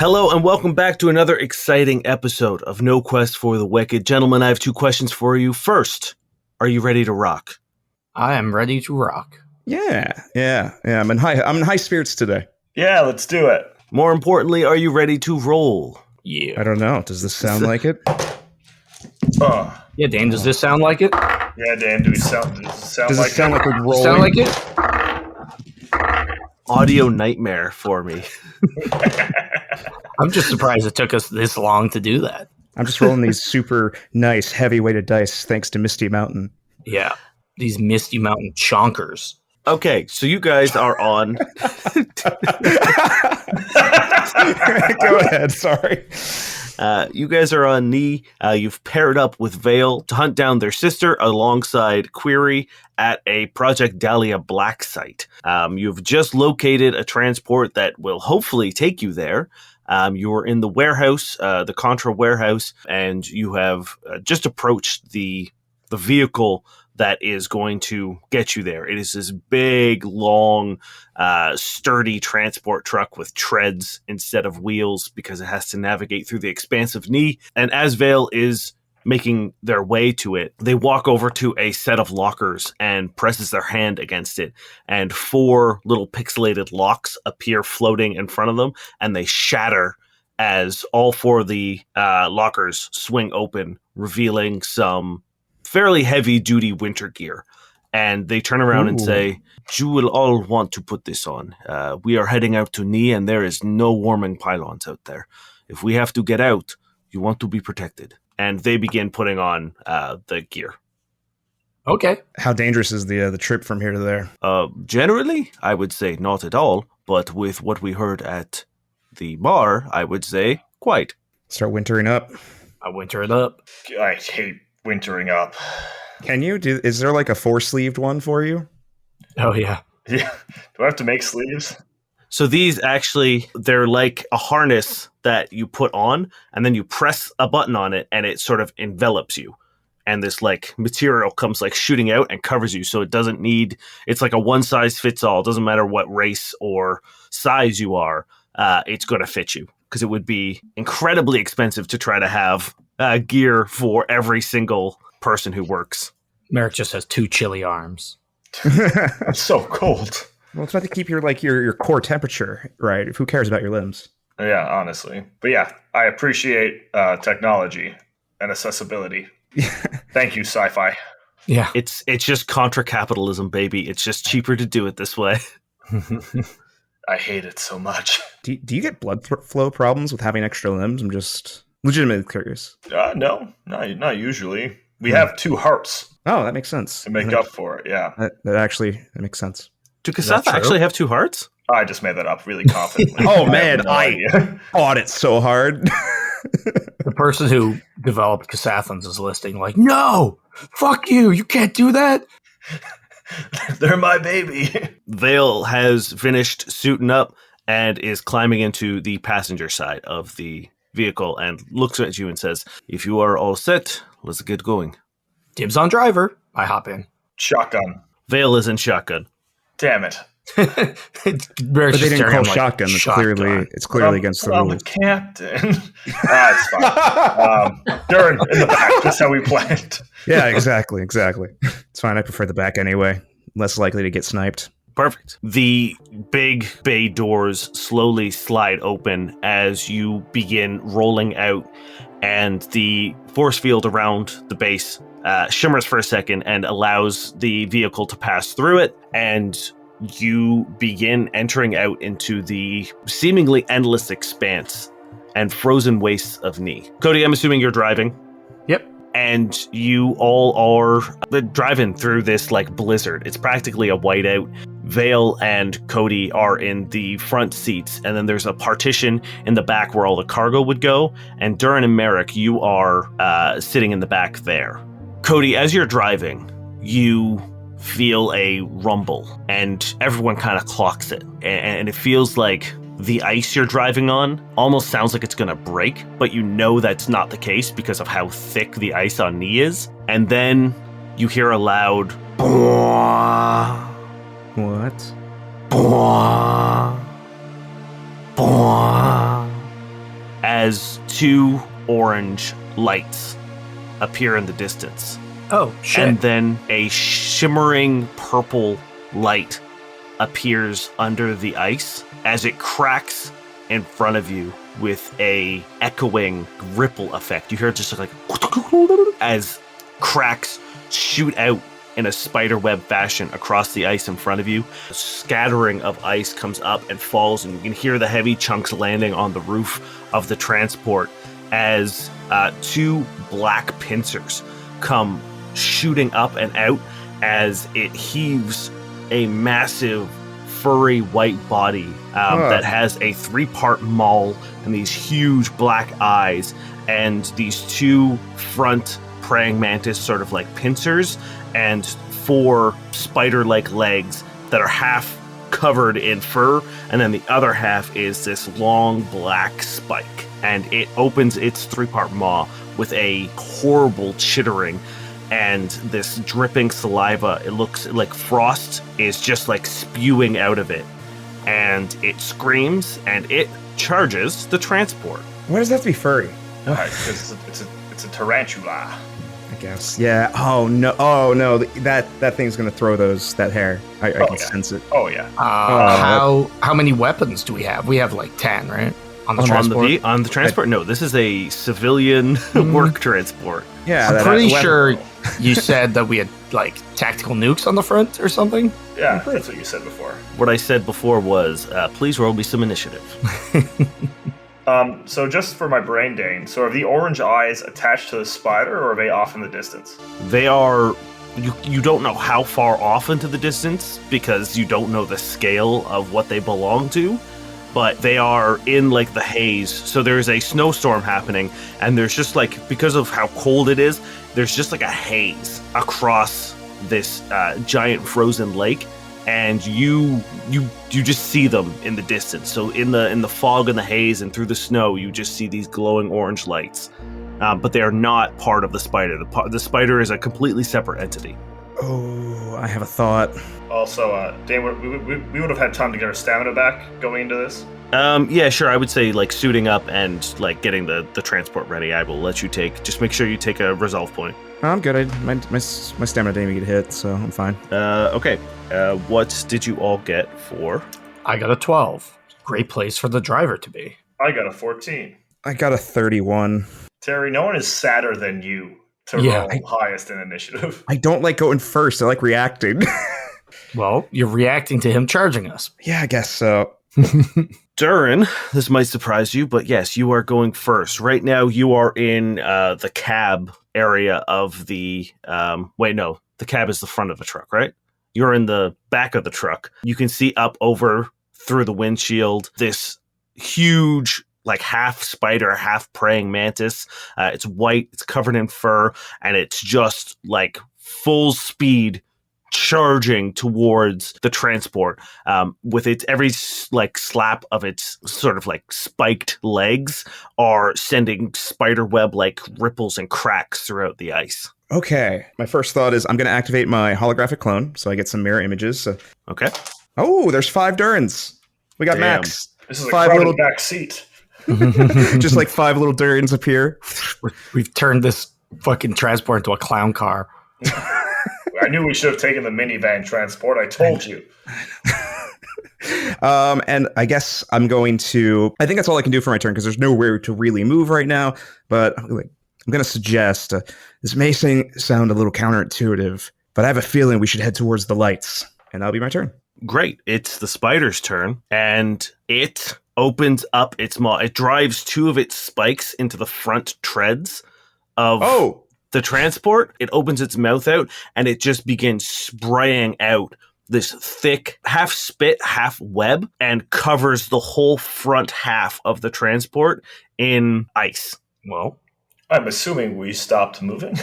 Hello and welcome back to another exciting episode of No Quest for the Wicked. Gentlemen, I have two questions for you. First, are you ready to rock? I am ready to rock. Yeah. I'm in high spirits today. Yeah, let's do it. More importantly, are you ready to roll? Yeah. I don't know. Does this sound like it? Yeah, Dan, does this sound like it? Yeah, Dan, does it sound Does like it sound like we're rolling? Sound like it? Audio nightmare for me. I'm just surprised it took us this long to do that. I'm just rolling these super nice heavy-weighted dice thanks to Misty Mountain. Yeah, these Misty Mountain chonkers. Okay, so you guys are on... Go ahead, sorry. You guys are on Ni. You've paired up with Vale to hunt down their sister alongside Query at a Project Dahlia black site. You've just located a transport that will hopefully take you there. You're in the warehouse, the Contra warehouse, and you have just approached the vehicle that is going to get you there. It is this big, long, sturdy transport truck with treads instead of wheels because it has to navigate through the expanse of Ni. And as Vale is making their way to it, they walk over to a set of lockers and presses their hand against it. And 4 little pixelated locks appear floating in front of them, and they shatter as all 4 of the lockers swing open, revealing some fairly heavy-duty winter gear. And they turn around and say, "You will all want to put this on. We are heading out to Ni, and there is no warming pylons out there. If we have to get out, you want to be protected." And they begin putting on the gear. Okay. How dangerous is the trip from here to there? Generally, I would say not at all. But with what we heard at the bar, I would say quite. Start wintering up. I winter it up. I hate wintering up. Can you do? Is there like a 4-sleeved one for you? Oh, yeah. Yeah. Do I have to make sleeves? So these actually, they're like a harness that you put on, and then you press a button on it, and it sort of envelops you. And this like material comes like shooting out and covers you. So it doesn't need, it's like a one-size-fits-all. It doesn't matter what race or size you are, it's going to fit you. Because it would be incredibly expensive to try to have gear for every single person who works. Merrick just has 2 chilly arms. I'm so cold. Well, it's meant to keep your core temperature, right? Who cares about your limbs? Yeah, honestly. But yeah, I appreciate technology and accessibility. Thank you, sci-fi. Yeah. It's just contra capitalism, baby. It's just cheaper to do it this way. I hate it so much. Do you get blood flow problems with having extra limbs? I'm just legitimately curious. No, not usually. We have 2 hearts Oh, that makes sense. to make up for it, yeah. That makes sense. Do Is that Kasatha true? actually have 2 hearts? I just made that up really confidently. Oh, I man, have no I idea. fought it so hard. The person who developed Kasathans is listing like, no, fuck you. You can't do that. They're my baby. Vale has finished suiting up and is climbing into the passenger side of the vehicle and looks at you and says, "If you are all set, let's get going." Dibs on driver. I hop in. Shotgun. Vale is in shotgun. Damn it. Merrick's But they just didn't staring call at him like, shotgun. shotgun. It's clearly against the I'm rules. the captain. It's fine. Durrin in the back. That's how we planned. Yeah, exactly. It's fine. I prefer the back anyway. Less likely to get sniped. Perfect. The big bay doors slowly slide open as you begin rolling out, and the force field around the base shimmers for a second and allows the vehicle to pass through it, and you begin entering out into the seemingly endless expanse and frozen wastes of Ni. Cody, I'm assuming you're driving. Yep. And you all are driving through this like blizzard. It's practically a whiteout. Vale and Cody are in the front seats, and then there's a partition in the back where all the cargo would go. And Durrin and Merrick, you are sitting in the back there. Cody, as you're driving, you feel a rumble, and everyone kind of clocks it. And it feels like the ice you're driving on almost sounds like it's going to break, but you know that's not the case because of how thick the ice on Ni is. And then you hear a loud "Bwah, What? bwah, bwah." as 2 orange lights appear in the distance. Oh, shit. And then a shimmering purple light appears under the ice as it cracks in front of you with a echoing ripple effect. You hear it just like as cracks shoot out in a spiderweb fashion across the ice in front of you. A scattering of ice comes up and falls, and you can hear the heavy chunks landing on the roof of the transport as 2 black pincers come shooting up and out as it heaves a massive furry white body that has a 3-part maul and these huge black eyes and these 2 front praying mantis sort of like pincers and 4 spider-like legs that are half covered in fur, and then the other half is this long black spike, and it opens its 3-part maw with a horrible chittering and this dripping saliva. It looks like frost is just like spewing out of it, and it screams and it charges the transport. Why does that have to be furry? Because it's a tarantula. I guess. Yeah. Oh no. That thing's gonna throw that hair. I can sense it. Oh yeah. How many weapons do we have? We have like 10, right? On the transport? On the transport? No, this is a civilian work transport. Yeah. I'm pretty sure you said that we had like tactical nukes on the front or something. Yeah, that's what you said before. What I said before was, please roll me some initiative. So just for my brain, Dane, so are the orange eyes attached to the spider, or are they off in the distance? They are... You don't know how far off into the distance, because you don't know the scale of what they belong to, but they are in, like, the haze. So there's a snowstorm happening, and there's just, like, because of how cold it is, there's just, like, a haze across this giant frozen lake, and you just see them in the distance. So in the fog and the haze and through the snow, you just see these glowing orange lights. But they are not part of the spider. The spider is a completely separate entity. Oh, I have a thought. Also, Dane, we would have had time to get our stamina back going into this. Yeah, sure. I would say like suiting up and like getting the transport ready. I will let you just make sure you take a resolve point. I'm good. My stamina didn't even get hit, so I'm fine. Okay. What did you all get for? I got a 12. Great place for the driver to be. I got a 14. I got a 31. Terry, no one is sadder than you to roll highest in initiative. I don't like going first. I like reacting. Well, you're reacting to him charging us. Yeah, I guess so. Durrin, this might surprise you, but yes, you are going first. Right now, you are in the cab area of the... the cab is the front of the truck, right? You're in the back of the truck. You can see up over through the windshield this huge, like half spider, half praying mantis. It's white, it's covered in fur, and it's just like full speed charging towards the transport with its every like slap of its sort of like spiked legs are sending spider web like ripples and cracks throughout the ice. Okay, my first thought is I'm going to activate my holographic clone so I get some mirror images. Okay. Oh, there's 5 Durrins. We got Max. This is a 5 crowded back seat. Just like 5 little Durrins appear. We've turned this fucking transport into a clown car. I knew we should have taken the minivan transport. I told you. And I guess I'm going to... I think that's all I can do for my turn because there's nowhere to really move right now. But I'm going to suggest... this may sound a little counterintuitive, but I have a feeling we should head towards the lights. And that'll be my turn. Great. It's the spider's turn. And it opens up its maw. It drives 2 of its spikes into the front treads of... the transport. It opens its mouth out and it just begins spraying out this thick half spit, half web and covers the whole front half of the transport in ice. Well, I'm assuming we stopped moving.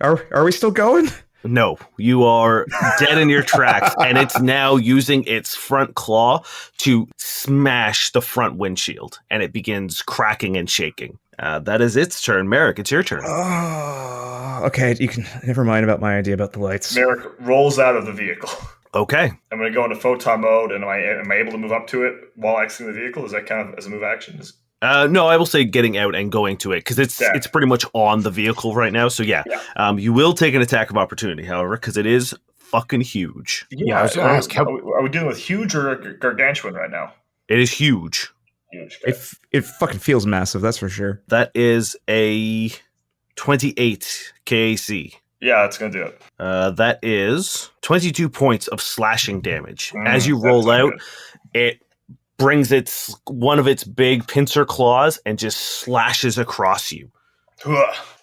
Are we still going? No, you are dead in your tracks, and it's now using its front claw to smash the front windshield, and it begins cracking and shaking. That is its turn. Merrick, it's your turn. Oh, okay. You can never mind about my idea about the lights. Merrick rolls out of the vehicle. Okay. I'm going to go into photon mode, and am I able to move up to it while exiting the vehicle? Is that kind of as a move action? No, I will say getting out and going to it because it's pretty much on the vehicle right now. So yeah. You will take an attack of opportunity, however, because it is fucking huge. Yeah, I was going to ask, are we dealing with huge or gargantuan right now? It is huge. Huge. It fucking feels massive, that's for sure. That is a 28 KAC. Yeah, that's going to do it. That is 22 points of slashing damage. As you roll out, it brings one of its big pincer claws and just slashes across you.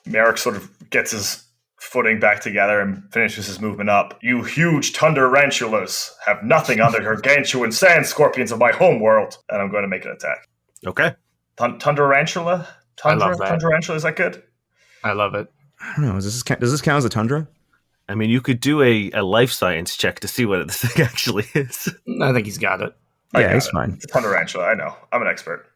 Merrick sort of gets his footing back together and finishes his movement up. You huge Tundarantulas have nothing on the gargantuan sand scorpions of my homeworld. And I'm going to make an attack. Okay. Tundarantula? I love that. Tundarantula, is that good? I love it. I don't know. Does this count as a tundra? I mean, you could do a life science check to see what this thing actually is. I think he's got it. Yeah, he's fine. It's a Tundarantula, I know. I'm an expert.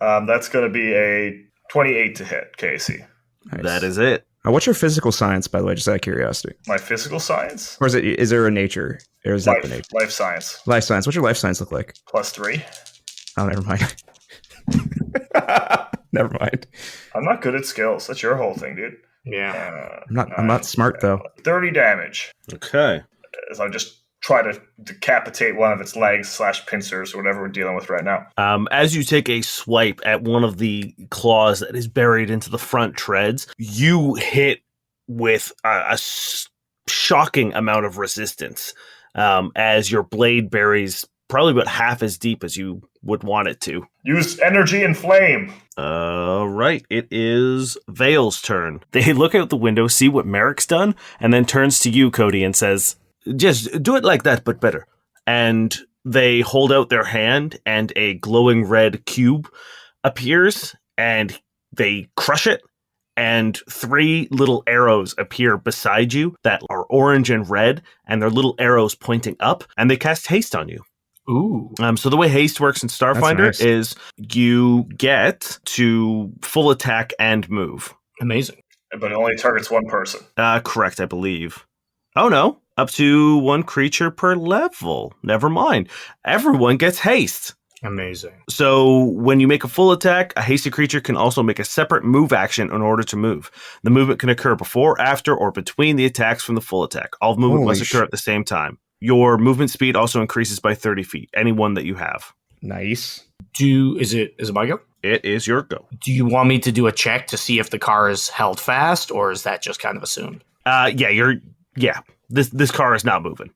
That's going to be a 28 to hit, KC. Nice. That is it. What's your physical science, by the way, just out of curiosity? My physical science? Or is there a nature? Or is that the nature? Life science. Life science. What's your life science look like? +3. Oh, never mind. Never mind. I'm not good at skills. That's your whole thing, dude. Yeah. I'm not smart, though. 30 damage. Okay. As I just try to decapitate one of its legs / pincers or whatever we're dealing with right now. As you take a swipe at one of the claws that is buried into the front treads, you hit with a shocking amount of resistance as your blade buries probably about half as deep as you would want it to. Use energy and flame. Right. It is Vale's turn. They look out the window, see what Merrick's done, and then turns to you, Cody, and says, just do it like that, but better. And they hold out their hand, and a glowing red cube appears, and they crush it, and 3 little arrows appear beside you that are orange and red, and they're little arrows pointing up, and they cast haste on you. Ooh. So the way haste works in Starfinder is you get to full attack and move. Amazing. But it only targets one person. Correct, I believe. Oh, no. Up to 1 creature per level. Never mind. Everyone gets haste. Amazing. So when you make a full attack, a hasted creature can also make a separate move action in order to move. The movement can occur before, after, or between the attacks from the full attack. All movement must occur at the same time. Your movement speed also increases by 30 feet. Any one that you have. Nice. Is it my go? It is your go. Do you want me to do a check to see if the car is held fast, or is that just kind of assumed? This car is not moving.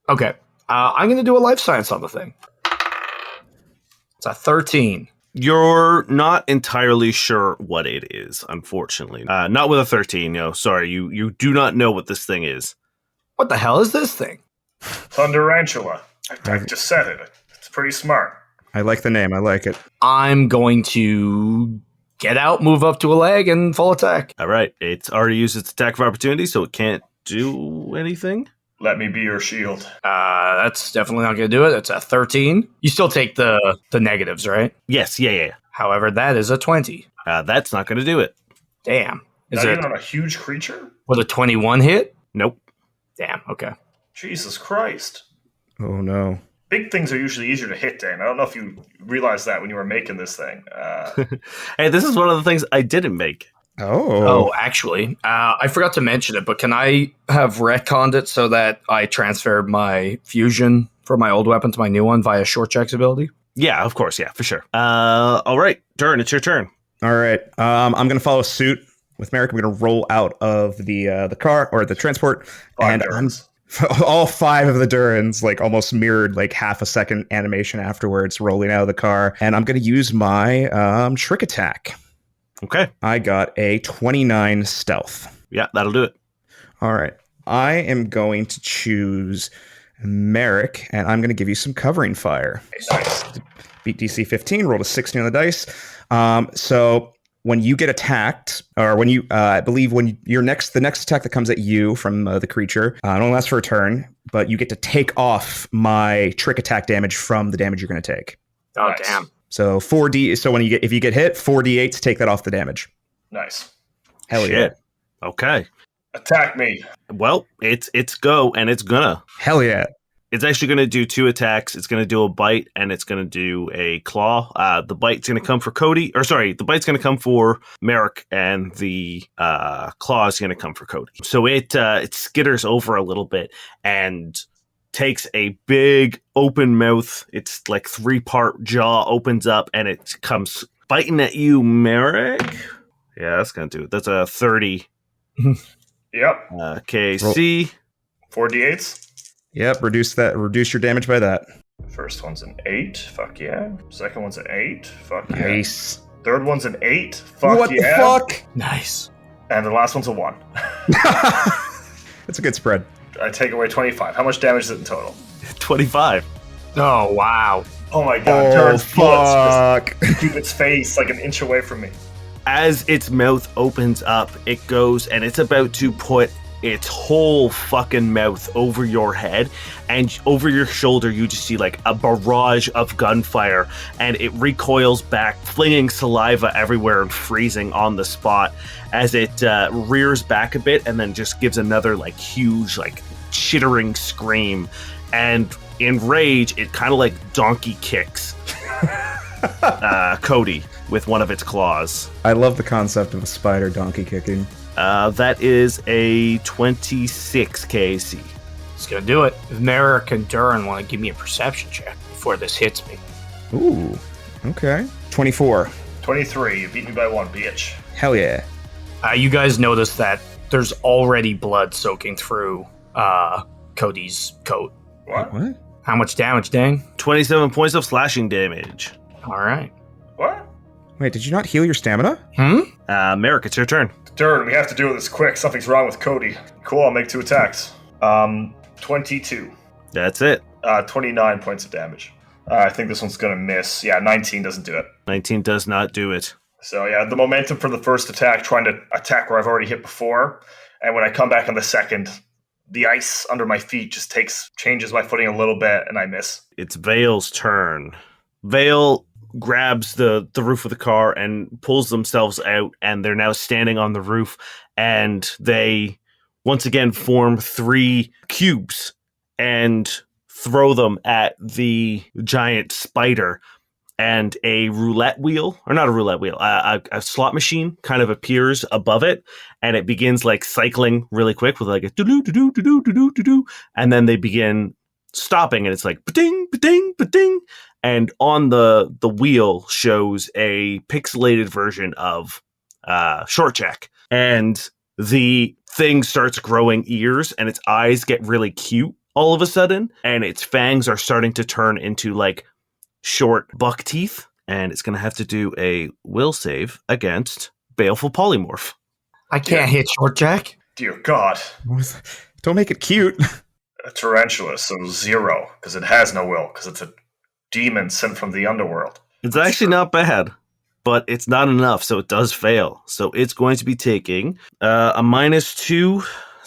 Okay. I'm going to do a life science on the thing. It's a 13. You're not entirely sure what it is, unfortunately. Not with a 13, no. Sorry, you do not know what this thing is. What the hell is this thing? Thunderantula. I just said it. It's pretty smart. I like the name. I like it. I'm going to get out, move up to a leg, and full attack. All right. It's already used its attack of opportunity, so it can't do anything. Let me be your shield. That's definitely not going to do it. It's a 13. You still take the negatives, right? Yes, yeah. However, that is a 20. That's not going to do it. Damn. Is it on a huge creature? With a 21 hit? Nope. Damn, okay. Jesus Christ. Oh, no. Big things are usually easier to hit, Dan. I don't know if you realized that when you were making this thing. Hey, this is one of the things I didn't make. Oh, actually, I forgot to mention it, but can I have retconned it so that I transferred my fusion from my old weapon to my new one via short checks ability? Yeah, of course. Yeah, for sure. All right, Durrin, it's your turn. All right. I'm going to follow suit with Merrick. I'm going to roll out of the car or the transport. All 5 of the Durrins, like almost mirrored like half a second animation afterwards, rolling out of the car. And I'm going to use my trick attack. Okay. I got a 29 stealth. Yeah, that'll do it. All right. I am going to choose Merrick, and I'm going to give you some covering fire. Nice. Beat DC 15, rolled a 16 on the dice. So when you get attacked, or when you, I believe when the next attack that comes at you from the creature, it only lasts for a turn, but you get to take off my trick attack damage from the damage you're going to take. Oh, Nice. damn. So 4d. So if you get hit, 4d8 to take that off the damage. Nice. Hell yeah. Shit. Okay. Attack me. Well, it's go, and it's gonna. Hell yeah. It's actually going to do 2 attacks. It's going to do a bite, and it's going to do a claw. The bite's going to come for Cody. The bite's going to come for Merrick, and the claw is going to come for Cody. So it skitters over a little bit and takes a big open mouth. It's like 3-part jaw opens up, and it comes biting at you, Merrick. Yeah, that's going to do it. That's a 30. Yep. KC. 4d8s. Yep, reduce your damage by that. First one's an 8. Fuck yeah. Second one's an 8. Fuck yeah. Nice. Third one's an 8. Fuck What yeah. the fuck? Nice. And the last one's a 1. That's a good spread. I take away 25. How much damage is it in total? 25. Oh, wow. Oh my god, Oh, Durrin's bullets fuck. just keep its face like an inch away from me. As its mouth opens up, it goes and it's about to put its whole fucking mouth over your head, and over your shoulder you just see like a barrage of gunfire, and it recoils back, flinging saliva everywhere and freezing on the spot as it rears back a bit and then just gives another like huge like chittering scream, and in rage it kind of like donkey kicks Cody with one of its claws. I love the concept of a spider donkey kicking. That is a 26 KC. It's gonna do it. If Merrick and Durrin want to give me a perception check before this hits me. Ooh, okay. 24. 23. You beat me by 1, bitch. Hell yeah. You guys notice that there's already blood soaking through Cody's coat. What? What? How much damage, Dang? 27 points of slashing damage. All right. What? Wait, did you not heal your stamina? Merrick, it's your turn. Durrin, we have to do this quick. Something's wrong with Cody. Cool, I'll make 2 attacks. 22. That's it. 29 points of damage. I think this one's gonna miss. Yeah, 19 doesn't do it. 19 does not do it. So yeah, the momentum for the first attack, trying to attack where I've already hit before, and when I come back on the second, the ice under my feet just changes my footing a little bit, and I miss. It's Vale's turn. Vale grabs the roof of the car and pulls themselves out, and they're now standing on the roof, and they once again form 3 cubes and throw them at the giant spider, and a roulette wheel, or not a roulette wheel, a slot machine kind of appears above it, and it begins like cycling really quick with like a do-do-do-do-do-do-do-do-do, and then they begin stopping, and it's like ba-ding, ba-ding, ba-ding, and on the wheel shows a pixelated version of Short Jack, and the thing starts growing ears, and its eyes get really cute all of a sudden, and its fangs are starting to turn into like short buck teeth, and it's going to have to do a will save against Baleful Polymorph. I can't hit Short Jack. Dear God. Don't make it cute. A tarantula, so 0, because it has no will, because it's a demon sent from the underworld. It's actually not bad, but it's not enough, so it does fail. So it's going to be taking a -2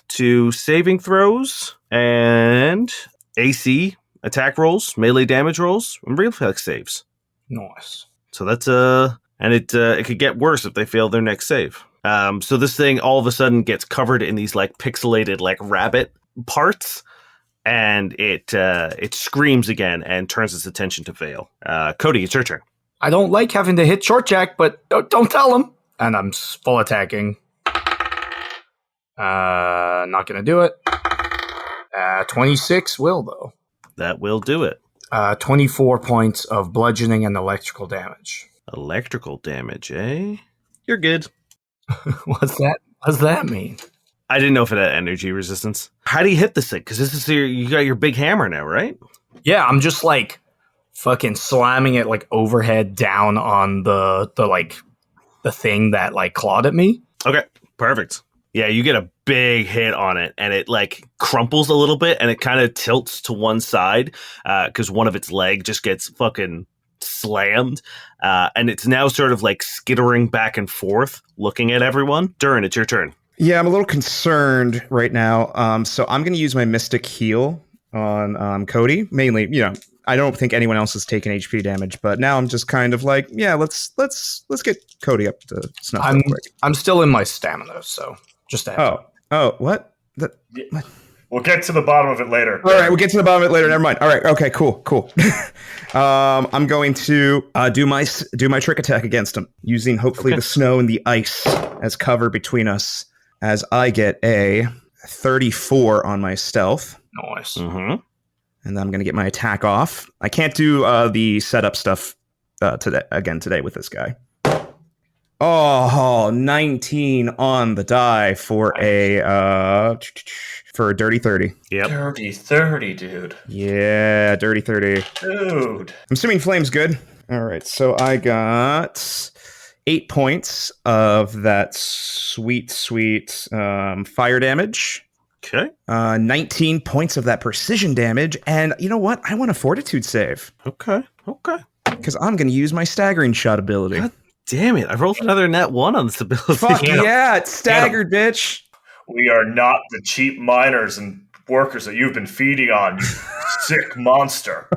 to saving throws and AC attack rolls, melee damage rolls, and reflex saves. Nice. So that's and it could get worse if they fail their next save. So this thing all of a sudden gets covered in these like pixelated like rabbit parts, and it screams again and turns its attention to Vale. Cody, it's your turn. I don't like having to hit Short Jack, but don't tell him. And I'm full attacking. Not gonna do it. 26 will though. That will do it. 24 points of bludgeoning and electrical damage. Electrical damage, eh? You're good. What's that mean? I didn't know if it had energy resistance. How do you hit this thing? Because this is you got your big hammer now, right? Yeah, I'm just like fucking slamming it like overhead down on the thing that like clawed at me. Okay, perfect. Yeah, you get a big hit on it, and it like crumples a little bit, and it kind of tilts to one side because one of its leg just gets fucking slammed, and it's now sort of like skittering back and forth, looking at everyone. Durrin, it's your turn. Yeah, I'm a little concerned right now. So I'm going to use my Mystic Heal on Cody. Mainly, I don't think anyone else has taken HP damage, but now I'm just kind of like, yeah, let's get Cody up to snuff real quick. I'm still in my stamina, so just a heads up. Oh, what? Yeah. What? We'll get to the bottom of it later. All right, we'll get to the bottom of it later. Never mind. All right, okay, cool. I'm going to do my trick attack against him, using hopefully the snow and the ice as cover between us, as I get a 34 on my stealth. Nice. Mm-hmm. And then I'm going to get my attack off. I can't do the setup stuff today with this guy. Oh, 19 on the die for a dirty 30. Yep. Dirty 30, dude. Yeah, dirty 30. Dude. I'm assuming flame's good. All right, so I got 8 points of that sweet fire damage. Okay. 19 points of that precision damage, and you know what? I want a fortitude save Okay. because I'm going to use my staggering shot ability. God damn it! I rolled another net 1 on this ability. Fuck yeah, it's staggered, bitch. We are not the cheap miners and workers that you've been feeding on, you sick monster.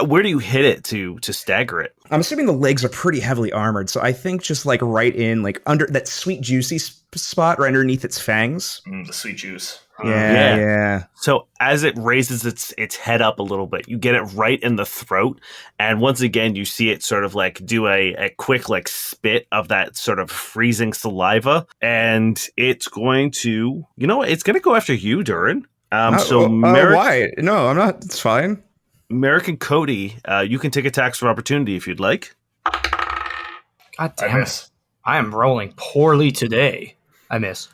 Where do you hit it to stagger it? I'm assuming the legs are pretty heavily armored, so I think just like right in, like under that sweet juicy spot right underneath its fangs. The sweet juice. Yeah. So as it raises its head up a little bit, you get it right in the throat, and once again you see it sort of like do a quick like spit of that sort of freezing saliva, and it's going to, it's going to go after you, Durrin. Merrick, Why? No, I'm not. It's fine. Merrick and Cody, you can take attacks of opportunity if you'd like. God damn it. I am rolling poorly today. I miss.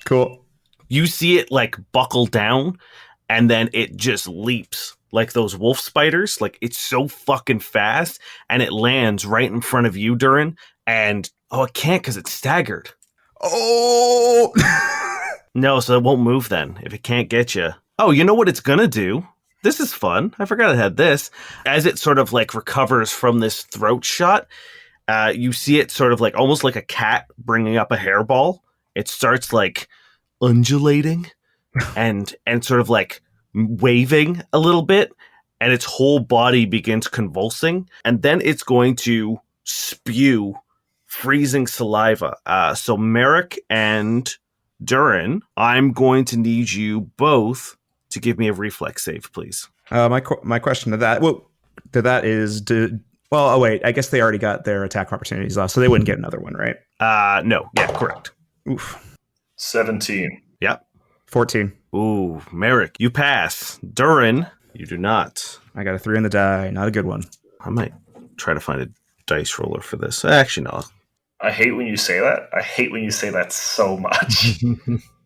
Cool. You see it like buckle down, and then it just leaps like those wolf spiders. Like it's so fucking fast, and it lands right in front of you, Durrin. And it can't because it's staggered. Oh No, so it won't move then if it can't get you. Oh, you know what it's gonna do? This is fun. I forgot I had this. As it sort of like recovers from this throat shot, you see it sort of like almost like a cat bringing up a hairball. It starts like undulating and sort of like waving a little bit, and its whole body begins convulsing, and then it's going to spew freezing saliva. So Merrick and Durrin, I'm going to need you both to give me a reflex save, please. My question to that, wait, I guess they already got their attack opportunities off, so they wouldn't get another one, right? No, yeah, correct. Oof. 17. Yep. 14. Ooh, Merrick, you pass. Durrin, you do not. I got a 3 on the die. Not a good one. I might try to find a dice roller for this. Actually, no. I hate when you say that. I hate when you say that so much.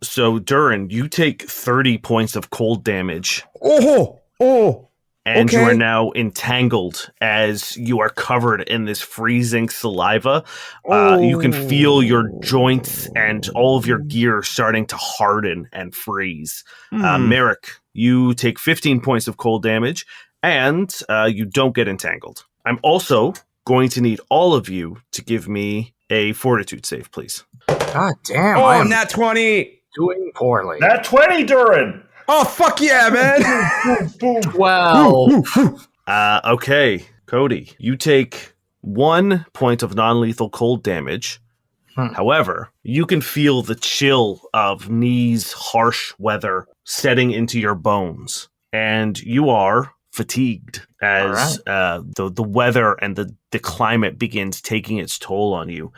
So, Durrin, you take 30 points of cold damage. Okay. And you are now entangled as you are covered in this freezing saliva. You can feel your joints and all of your gear starting to harden and freeze. Merrick, you take 15 points of cold damage, and you don't get entangled. I'm also going to need all of you to give me a fortitude save, please. God damn. Oh, I am nat 20. doing poorly. Nat 20, Durrin! Oh, fuck yeah, man. Boom. 12. Okay, Cody, you take 1 point of non-lethal cold damage. However, you can feel the chill of Ni's harsh weather setting into your bones, and you are fatigued as the weather and the climate begins taking its toll on you.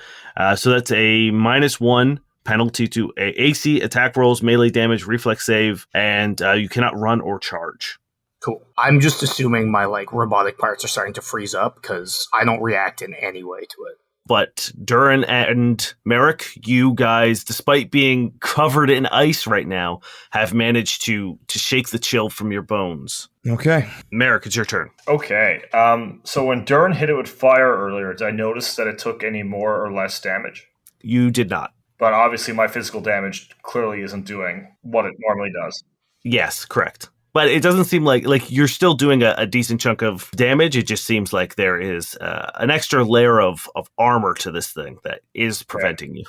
So that's a -1 penalty to AC, attack rolls, melee damage, reflex save, and you cannot run or charge. Cool. I'm just assuming my robotic parts are starting to freeze up because I don't react in any way to it. But Durrin and Merrick, you guys, despite being covered in ice right now, have managed to shake the chill from your bones. Okay. Merrick, it's your turn. Okay. So when Durrin hit it with fire earlier, did I notice that it took any more or less damage? You did not. But obviously my physical damage clearly isn't doing what it normally does. Yes, correct. But it doesn't seem like you're still doing a decent chunk of damage. It just seems like there is an extra layer of armor to this thing that is preventing you.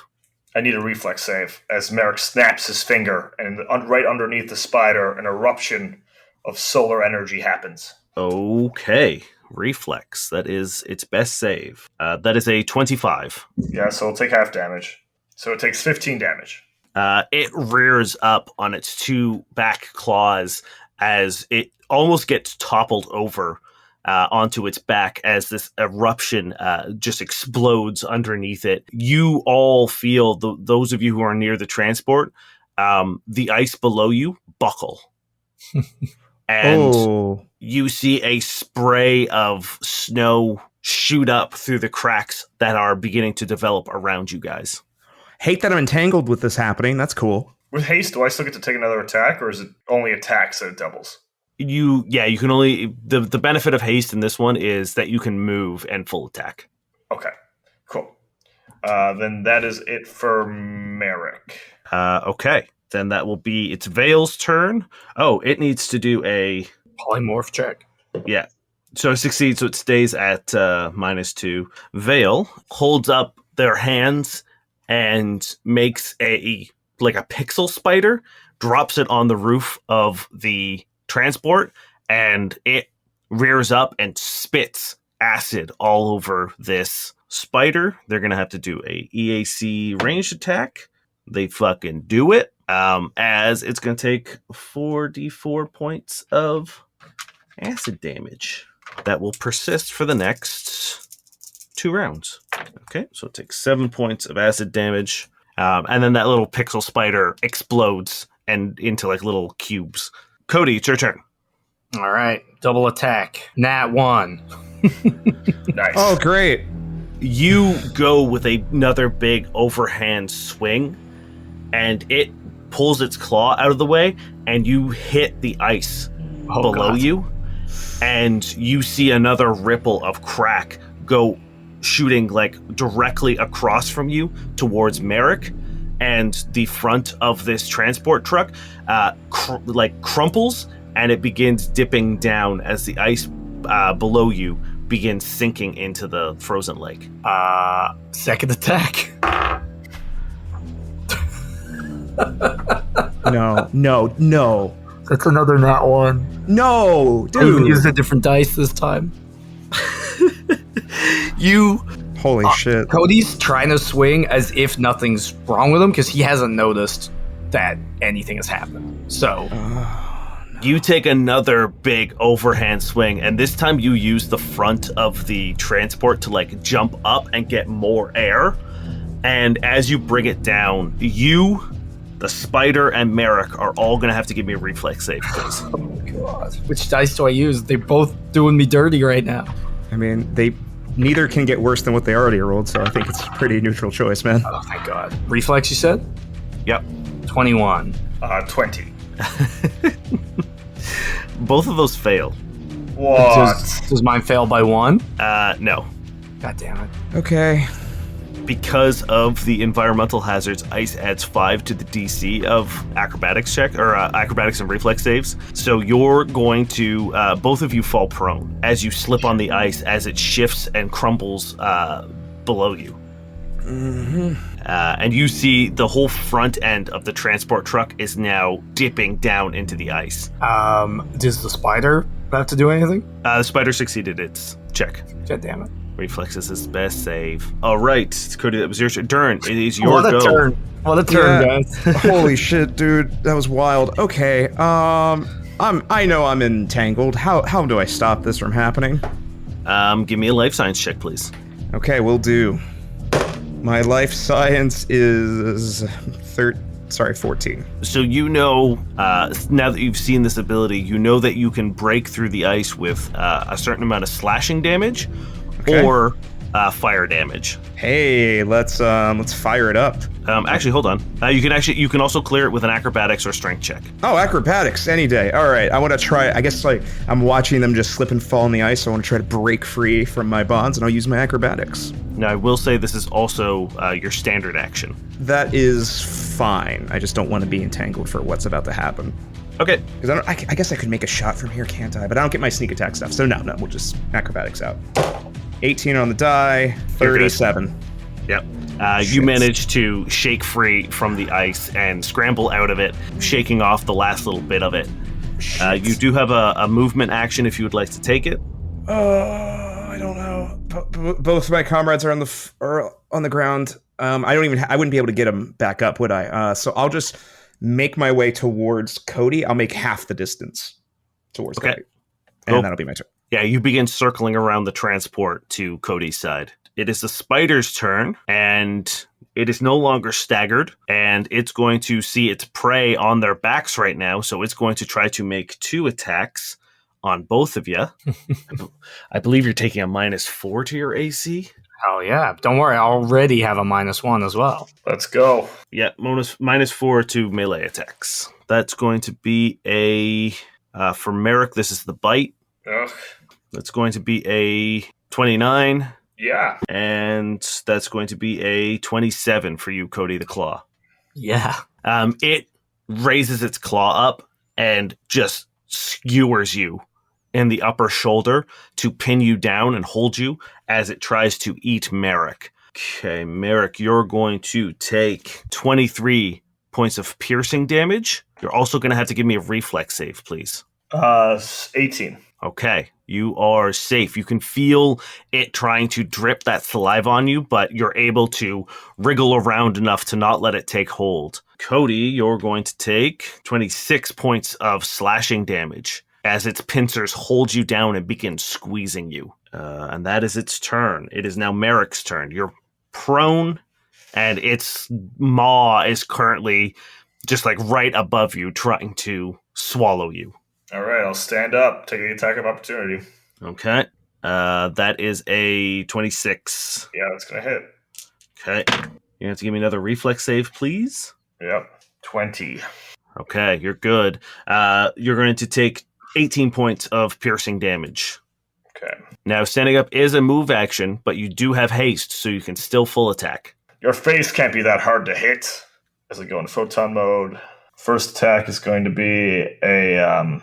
I need a reflex save as Merrick snaps his finger, and right underneath the spider, an eruption of solar energy happens. Okay. Reflex. That is its best save. That is a 25. Yeah, so it'll take half damage. So it takes 15 damage. It rears up on its two back claws as it almost gets toppled over onto its back as this eruption just explodes underneath it. You all feel, those of you who are near the transport, the ice below you buckle. And you see a spray of snow shoot up through the cracks that are beginning to develop around you guys. Hate that I'm entangled with this happening. That's cool. With haste, do I still get to take another attack, or is it only attacks that it doubles? You can only... The benefit of haste in this one is that you can move and full attack. Okay, cool. Then that is it for Merrick. Okay. Then that will be... It's Vale's turn. Oh, it needs to do a... Polymorph check. Yeah. So it succeeds, so it stays at -2. Vale holds up their hands and makes a pixel spider, drops it on the roof of the transport, and it rears up and spits acid all over this spider. They're going to have to do a EAC ranged attack. They fucking do it, as it's going to take 4d4 points of acid damage. That will persist for the next 2 rounds. Okay, so it takes 7 points of acid damage. And then that little pixel spider explodes and into little cubes. Cody, it's your turn. All right, double attack. Nat 1. Nice. Oh, great. You go with another big overhand swing, and it pulls its claw out of the way, and you hit the ice below you, and you see another ripple of crack go shooting directly across from you towards Merrick, and the front of this transport truck crumples, and it begins dipping down as the ice below you begins sinking into the frozen lake. Second attack. No. That's another nat 1. No, I even dude. used a different dice this time. Holy shit. Cody's trying to swing as if nothing's wrong with him because he hasn't noticed that anything has happened. So You take another big overhand swing, and this time you use the front of the transport to jump up and get more air. And as you bring it down, you, the spider, and Merrick are all going to have to give me a reflex save, please. oh my god, which dice do I use? They're both doing me dirty right now. I mean, neither can get worse than what they already rolled, so I think it's a pretty neutral choice, man. Oh thank god. Reflex, you said? Yep. 21. 20. Both of those fail. What? Does mine fail by 1? No. God damn it. Okay. Because of the environmental hazards, ice adds 5 to the DC of acrobatics check, or acrobatics and reflex saves. So you're going to, both of you fall prone as you slip on the ice as it shifts and crumbles below you. Mm-hmm. And you see the whole front end of the transport truck is now dipping down into the ice. Does the spider have to do anything? The spider succeeded its check. God damn it. Reflex is his best save. All right, Cody, that was your turn. Durrin, it is your What a go. turn. What a turn, guys. Holy shit, dude. That was wild. Okay. I know I'm entangled. How do I stop this from happening? Give me a life science check, please. Okay, will do. My life science is 14. So now that you've seen this ability, you know that you can break through the ice with a certain amount of slashing damage, Okay. or fire damage. Hey, let's fire it up. Actually, hold on. You can also clear it with an acrobatics or strength check. Oh, acrobatics any day. All right, I want to try. I guess I'm watching them just slip and fall in the ice. I want to try to break free from my bonds, and I'll use my acrobatics. Now, I will say this is also your standard action. That is fine. I just don't want to be entangled for what's about to happen. Okay. Because I guess I could make a shot from here, can't I? But I don't get my sneak attack stuff. So no, we'll just acrobatics out. 18 on the die, 37. Yep. Shit. You manage to shake free from the ice and scramble out of it, shaking off the last little bit of it. You do have a movement action if you would like to take it. I don't know. Both my comrades are on the ground. I wouldn't be able to get him back up, would I? So I'll just make my way towards Cody. I'll make half the distance towards Cody. And Cool. that'll be my turn. Yeah, you begin circling around the transport to Cody's side. It is the spider's turn, and it is no longer staggered, and it's going to see its prey on their backs right now, so it's going to try to make 2 attacks on both of you. I believe you're taking a -4 to your AC. Oh, yeah. Don't worry. I already have a -1 as well. Let's go. Yeah, -4 to melee attacks. That's going to be for Merrick, this is the bite. Ugh. That's going to be a 29. Yeah. And that's going to be a 27 for you, Cody the Claw. Yeah. It raises its claw up and just skewers you in the upper shoulder to pin you down and hold you as it tries to eat Merrick. Okay, Merrick, you're going to take 23 points of piercing damage. You're also going to have to give me a reflex save, please. 18. Okay, you are safe. You can feel it trying to drip that saliva on you, but you're able to wriggle around enough to not let it take hold. Cody, you're going to take 26 points of slashing damage as its pincers hold you down and begin squeezing you. And that is its turn. It is now Merrick's turn. You're prone, and its maw is currently just like right above you, trying to swallow you. All right, I'll stand up. Take the attack of opportunity. Okay. That is a 26. Yeah, that's going to hit. Okay. You have to give me another reflex save, please. Yep. 20. Okay, you're good. You're going to take 18 points of piercing damage. Okay. Now, standing up is a move action, but you do have haste, so you can still full attack. Your face can't be that hard to hit. As I go into photon mode, first attack is going to be a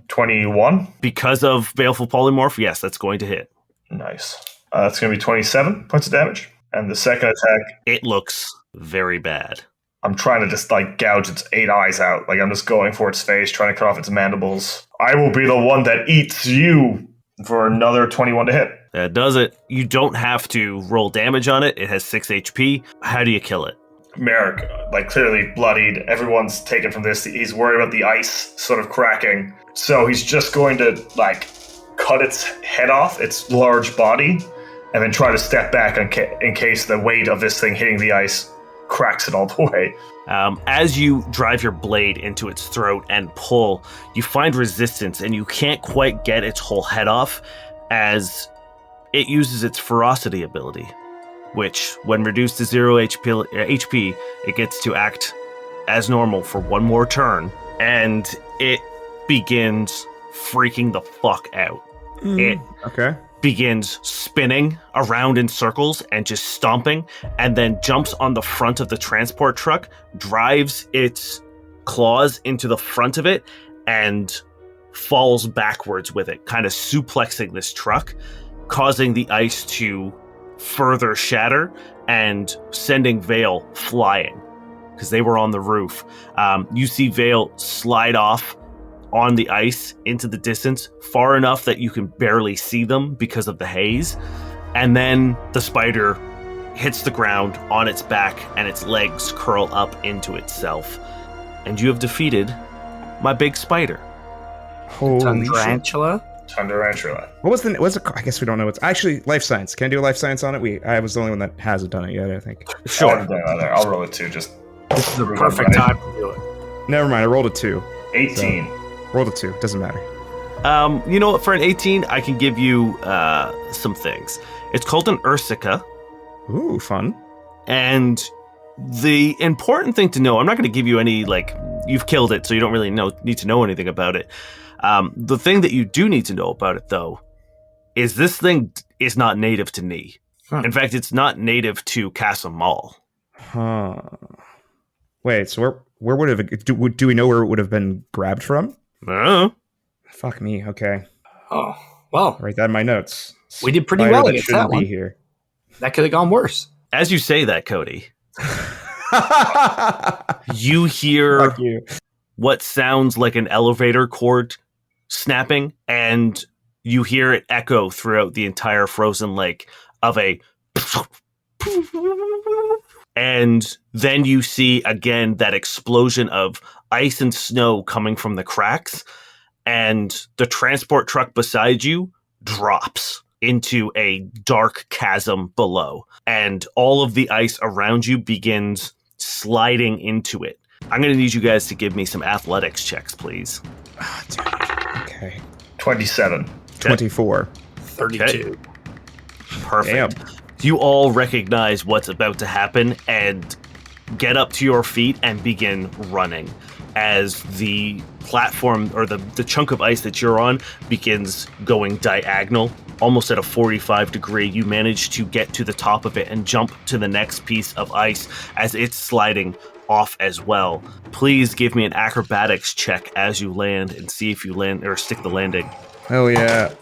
21. Because of Baleful Polymorph, yes, that's going to hit. Nice. That's going to be 27 points of damage. And the second attack, It looks very bad. I'm trying to just gouge its 8 eyes out. I'm just going for its face, trying to cut off its mandibles. I will be the one that eats you for another 21 to hit. That does it. You don't have to roll damage on it. It has 6 HP. How do you kill it? Merrick, clearly bloodied. Everyone's taken from this. He's worried about the ice sort of cracking. So he's just going to, cut its head off, its large body, and then try to step back in case the weight of this thing hitting the ice cracks it all the way. As you drive your blade into its throat and pull, you find resistance, and you can't quite get its whole head off as it uses its ferocity ability, which, when reduced to 0 HP, it gets to act as normal for one more turn, and it begins freaking the fuck out. It begins spinning around in circles and just stomping, and then jumps on the front of the transport truck, drives its claws into the front of it, and falls backwards with it, kind of suplexing this truck, causing the ice to further shatter and sending Vale flying because they were on the roof. You see Vale slide off on the ice into the distance, far enough that you can barely see them because of the haze. And then the spider hits the ground on its back and its legs curl up into itself. And you have defeated my big spider. Holy shit. Tarantula? Tarantula. What's the I guess we don't know. It's actually life science. Can I do a life science on it? I was the only one that hasn't done it yet, I think. Sure. I'll roll it too. Just This is the perfect time to do it. Never mind. I rolled a 2. 18. So, rolled a 2. Doesn't matter. You know what? For an 18, I can give you some things. It's called an Ursica. Ooh, fun. And the important thing to know, I'm not going to give you any, you've killed it, so you don't really need to know anything about it. The thing that you do need to know about it, though, is this thing is not native to Ni. Huh. In fact, it's not native to Castle Mall. Huh. Wait, so where would have do we know where it would have been grabbed from? Fuck me. Okay, Oh, well, write that in my notes. we did pretty Spider well that against shouldn't that one. be here. That could have gone worse. As you say that, Cody, you hear Fuck you. what sounds like an elevator cord snapping, and you hear it echo throughout the entire frozen lake of a And then you see again that explosion of ice and snow coming from the cracks, and the transport truck beside you drops into a dark chasm below, and all of the ice around you begins sliding into it. I'm going to need you guys to give me some athletics checks, please. Okay. 27. 24. 32. Perfect. Damn. You all recognize what's about to happen and get up to your feet and begin running as the platform or the chunk of ice that you're on begins going diagonal, almost at a 45 degree. You manage to get to the top of it and jump to the next piece of ice as it's sliding off as well. Please give me an acrobatics check as you land and see if you land or stick the landing. Oh, yeah.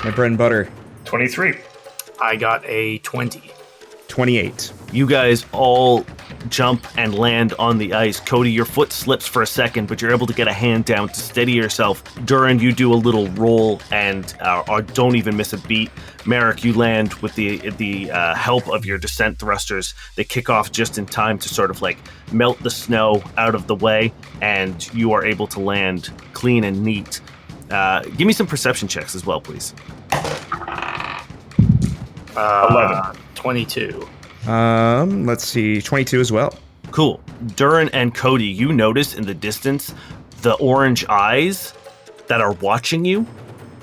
My bread and butter. 23. I got a 20. 28. You guys all jump and land on the ice. Cody, your foot slips for a second, but you're able to get a hand down to steady yourself. Durrin, you do a little roll and don't even miss a beat. Merrick, you land with the help of your descent thrusters. They kick off just in time to sort of like melt the snow out of the way, and you are able to land clean and neat. Give me some perception checks as well, please. 11. 22. Let's see. 22 as well. Cool. Durrin and Cody, you notice in the distance the orange eyes that are watching you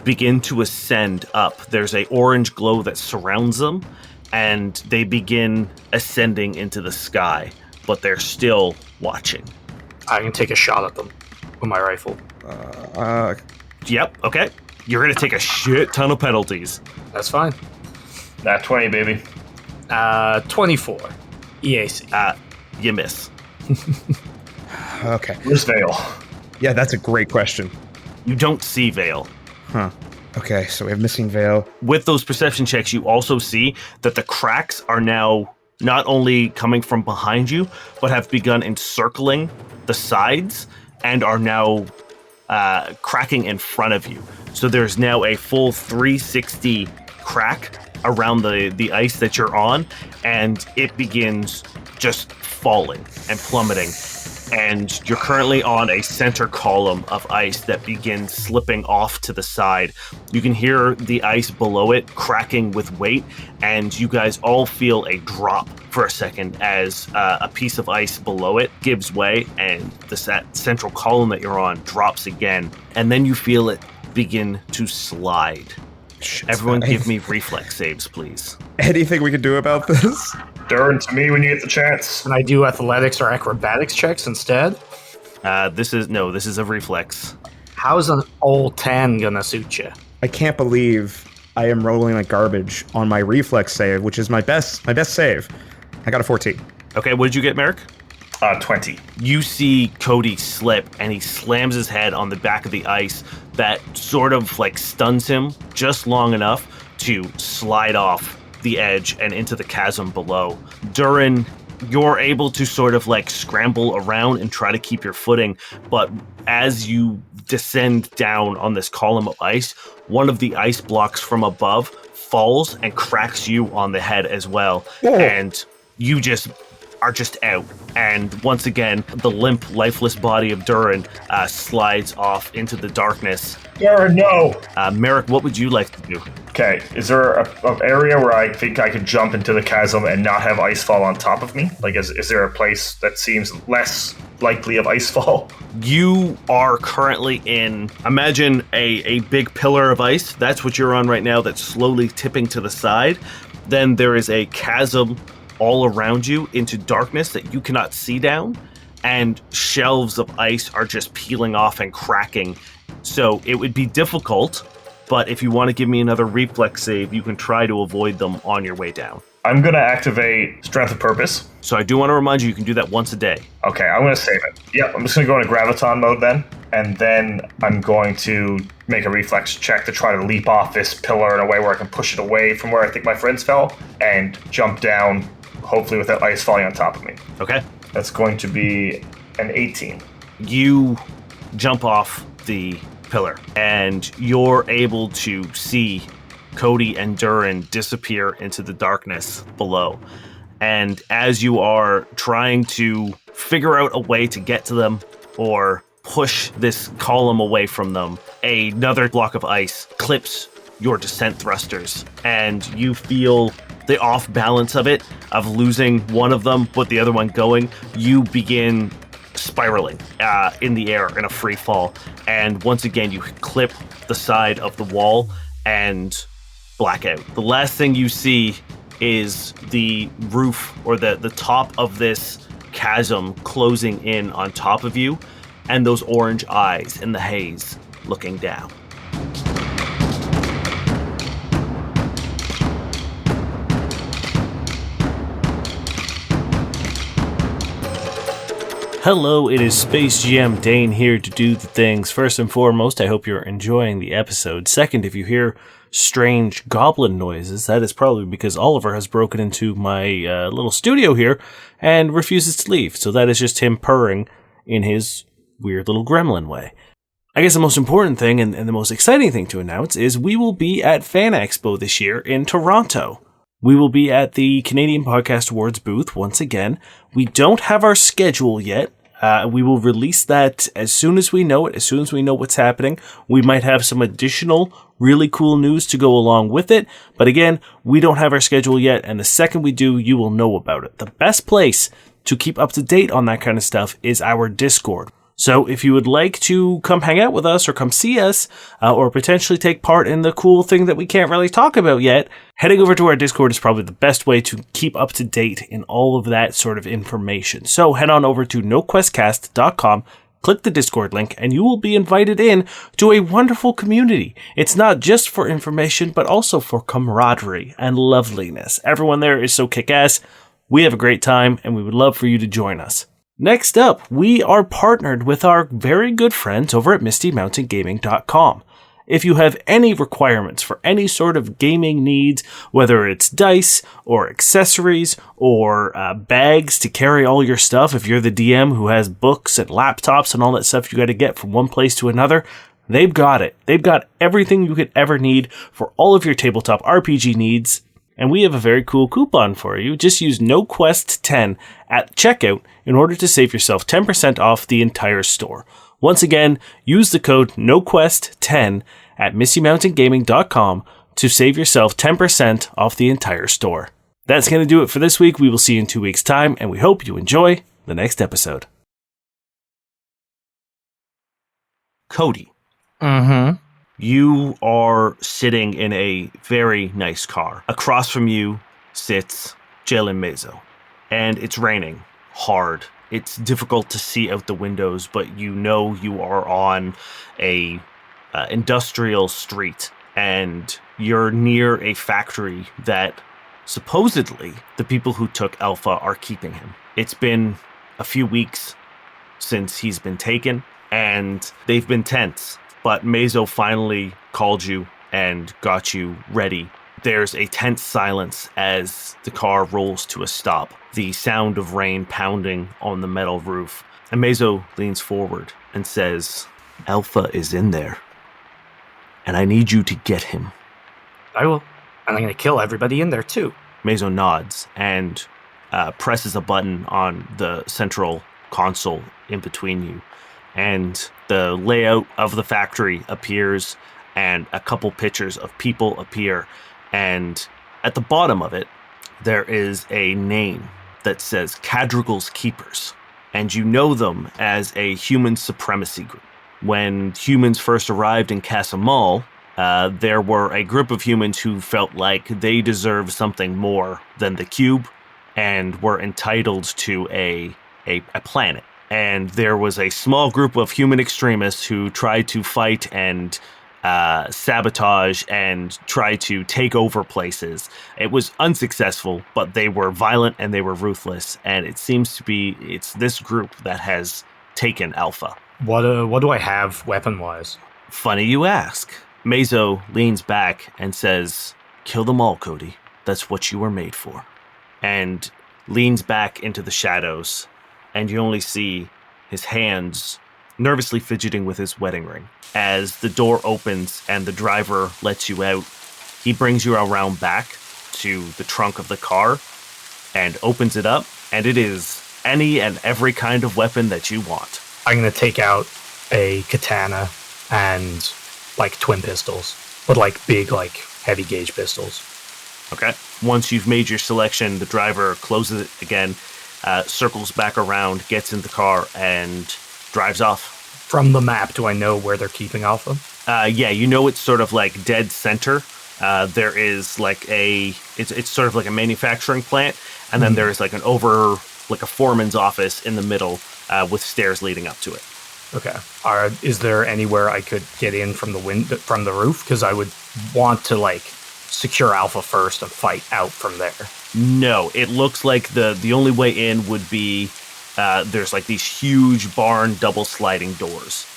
begin to ascend up. There's a orange glow that surrounds them, and they begin ascending into the sky, but they're still watching. I can take a shot at them with my rifle. Yep, okay. You're going to take a shit ton of penalties. That's fine. Nat 20, baby. 24. EAC. You miss. Okay. Where's Vale? Yeah, that's a great question. You don't see Vale. Huh. Okay, so we have missing veil. With those perception checks, you also see that the cracks are now not only coming from behind you, but have begun encircling the sides and are now cracking in front of you. So there's now a full 360 crack around the ice that you're on, and it begins just falling and plummeting. And you're currently on a center column of ice that begins slipping off to the side. You can hear the ice below it cracking with weight, and you guys all feel a drop for a second as a piece of ice below it gives way, and that central column that you're on drops again. And then you feel it begin to slide. Everyone give me reflex saves, please. Anything we can do about this? Durrin to me when you get the chance. Can I do athletics or acrobatics checks instead? This is a reflex. How's an old 10 gonna suit you? I can't believe I am rolling like garbage on my reflex save, which is my best save. I got a 14. Okay, what did you get, Merrick? 20. You see Cody slip, and he slams his head on the back of the ice that sort of like stuns him just long enough to slide off the edge and into the chasm below. Durrin, you're able to sort of like scramble around and try to keep your footing, but as you descend down on this column of ice, one of the ice blocks from above falls and cracks you on the head as well. Whoa. And you are just out. And once again, the limp, lifeless body of Durrin slides off into the darkness. Durrin, no! Merrick, what would you like to do? Okay, is there an area where I think I could jump into the chasm and not have ice fall on top of me? Like, is there a place that seems less likely of ice fall? You are currently in, imagine a big pillar of ice. That's what you're on right now, that's slowly tipping to the side. Then there is a chasm all around you into darkness that you cannot see down, and shelves of ice are just peeling off and cracking. So it would be difficult, but if you want to give me another reflex save, you can try to avoid them on your way down. I'm going to activate Strength of Purpose. So I do want to remind you can do that once a day. Okay, I'm going to save it. Yep, I'm just going to go into graviton mode then, and then I'm going to make a reflex check to try to leap off this pillar in a way where I can push it away from where I think my friends fell and jump down, hopefully without ice falling on top of me. Okay. That's going to be an 18. You jump off the pillar, and you're able to see Cody and Durrin disappear into the darkness below. And as you are trying to figure out a way to get to them or push this column away from them, another block of ice clips your descent thrusters, and you feel the off balance of it, of losing one of them but the other one going. You begin spiraling in the air in a free fall, and once again you clip the side of the wall and black out. The last thing you see is the roof or the top of this chasm closing in on top of you, and those orange eyes in the haze looking down. Hello, it is Space GM Dane here to do the things. First and foremost, I hope you're enjoying the episode. Second, if you hear strange goblin noises, that is probably because Oliver has broken into my little studio here and refuses to leave. So that is just him purring in his weird little gremlin way. I guess the most important thing and the most exciting thing to announce is we will be at Fan Expo this year in Toronto. We will be at the Canadian Podcast Awards booth once again. We don't have our schedule yet. We will release that as soon as we know it, as soon as we know what's happening. We might have some additional really cool news to go along with it. But again, we don't have our schedule yet, and the second we do, you will know about it. The best place to keep up to date on that kind of stuff is our Discord. So if you would like to come hang out with us or come see us or potentially take part in the cool thing that we can't really talk about yet, heading over to our Discord is probably the best way to keep up to date in all of that sort of information. So head on over to noquestcast.com, click the Discord link, and you will be invited in to a wonderful community. It's not just for information, but also for camaraderie and loveliness. Everyone there is so kick-ass. We have a great time, and we would love for you to join us. Next up, we are partnered with our very good friends over at MistyMountainGaming.com. If you have any requirements for any sort of gaming needs, whether it's dice or accessories or bags to carry all your stuff, if you're the DM who has books and laptops and all that stuff you got to get from one place to another, they've got it. They've got everything you could ever need for all of your tabletop RPG needs. And we have a very cool coupon for you. Just use NoQuest10 at checkout in order to save yourself 10% off the entire store. Once again, use the code NoQuest10 at MistyMountainGaming.com to save yourself 10% off the entire store. That's going to do it for this week. We will see you in 2 weeks' time, and we hope you enjoy the next episode. Cody. Mm-hmm. You are sitting in a very nice car. Across from you sits Jalen Mezo, and it's raining hard. It's difficult to see out the windows, but you know you are on a industrial street, and you're near a factory that supposedly the people who took Alpha are keeping him. It's been a few weeks since he's been taken, and they've been tense. But Mezo finally called you and got you ready. There's a tense silence as the car rolls to a stop, the sound of rain pounding on the metal roof. And Mezo leans forward and says, "Alpha is in there, and I need you to get him." I will. And I'm going to kill everybody in there, too. Mezo nods and presses a button on the central console in between you. And the layout of the factory appears, and a couple pictures of people appear. And at the bottom of it, there is a name that says Cadrigal's Keepers. And you know them as a human supremacy group. When humans first arrived in Casamal, there were a group of humans who felt like they deserved something more than the cube and were entitled to a planet. And there was a small group of human extremists who tried to fight and sabotage and try to take over places. It was unsuccessful, but they were violent and they were ruthless. And it seems to be it's this group that has taken Alpha. What do I have weapon-wise? Funny you ask. Mezo leans back and says, "Kill them all, Cody. That's what you were made for." And leans back into the shadows. And you only see his hands nervously fidgeting with his wedding ring. As the door opens and the driver lets you out, He brings you around back to the trunk of the car and opens it up, and it is any and every kind of weapon that you want. I'm going to take out a katana and, like, twin pistols, but, like, big, like, heavy gauge pistols. Okay. Once you've made your selection, the driver closes it again, circles back around, gets in the car, and drives off. From the map, do I know where they're keeping Alpha? Yeah, you know it's sort of like dead center. There is like it's sort of like a manufacturing plant, and then there is like a foreman's office in the middle with stairs leading up to it. Okay. Is there anywhere I could get in from the roof? Because I would want to, like, secure Alpha first and fight out from there. No, it looks like the only way in would be there's like these huge barn double sliding doors,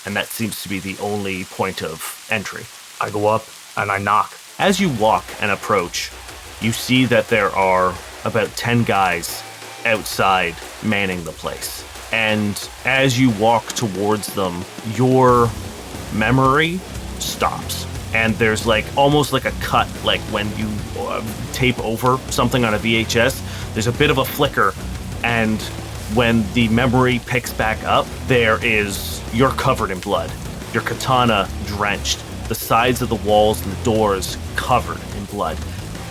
and that seems to be the only point of entry. I go up and I knock. As you walk and approach, you see that there are about 10 guys outside manning the place. And as you walk towards them, your memory stops. And there's like almost like a cut, like when you tape over something on a VHS, there's a bit of a flicker. And when the memory picks back up, you're covered in blood. Your katana drenched. The sides of the walls and the doors covered in blood.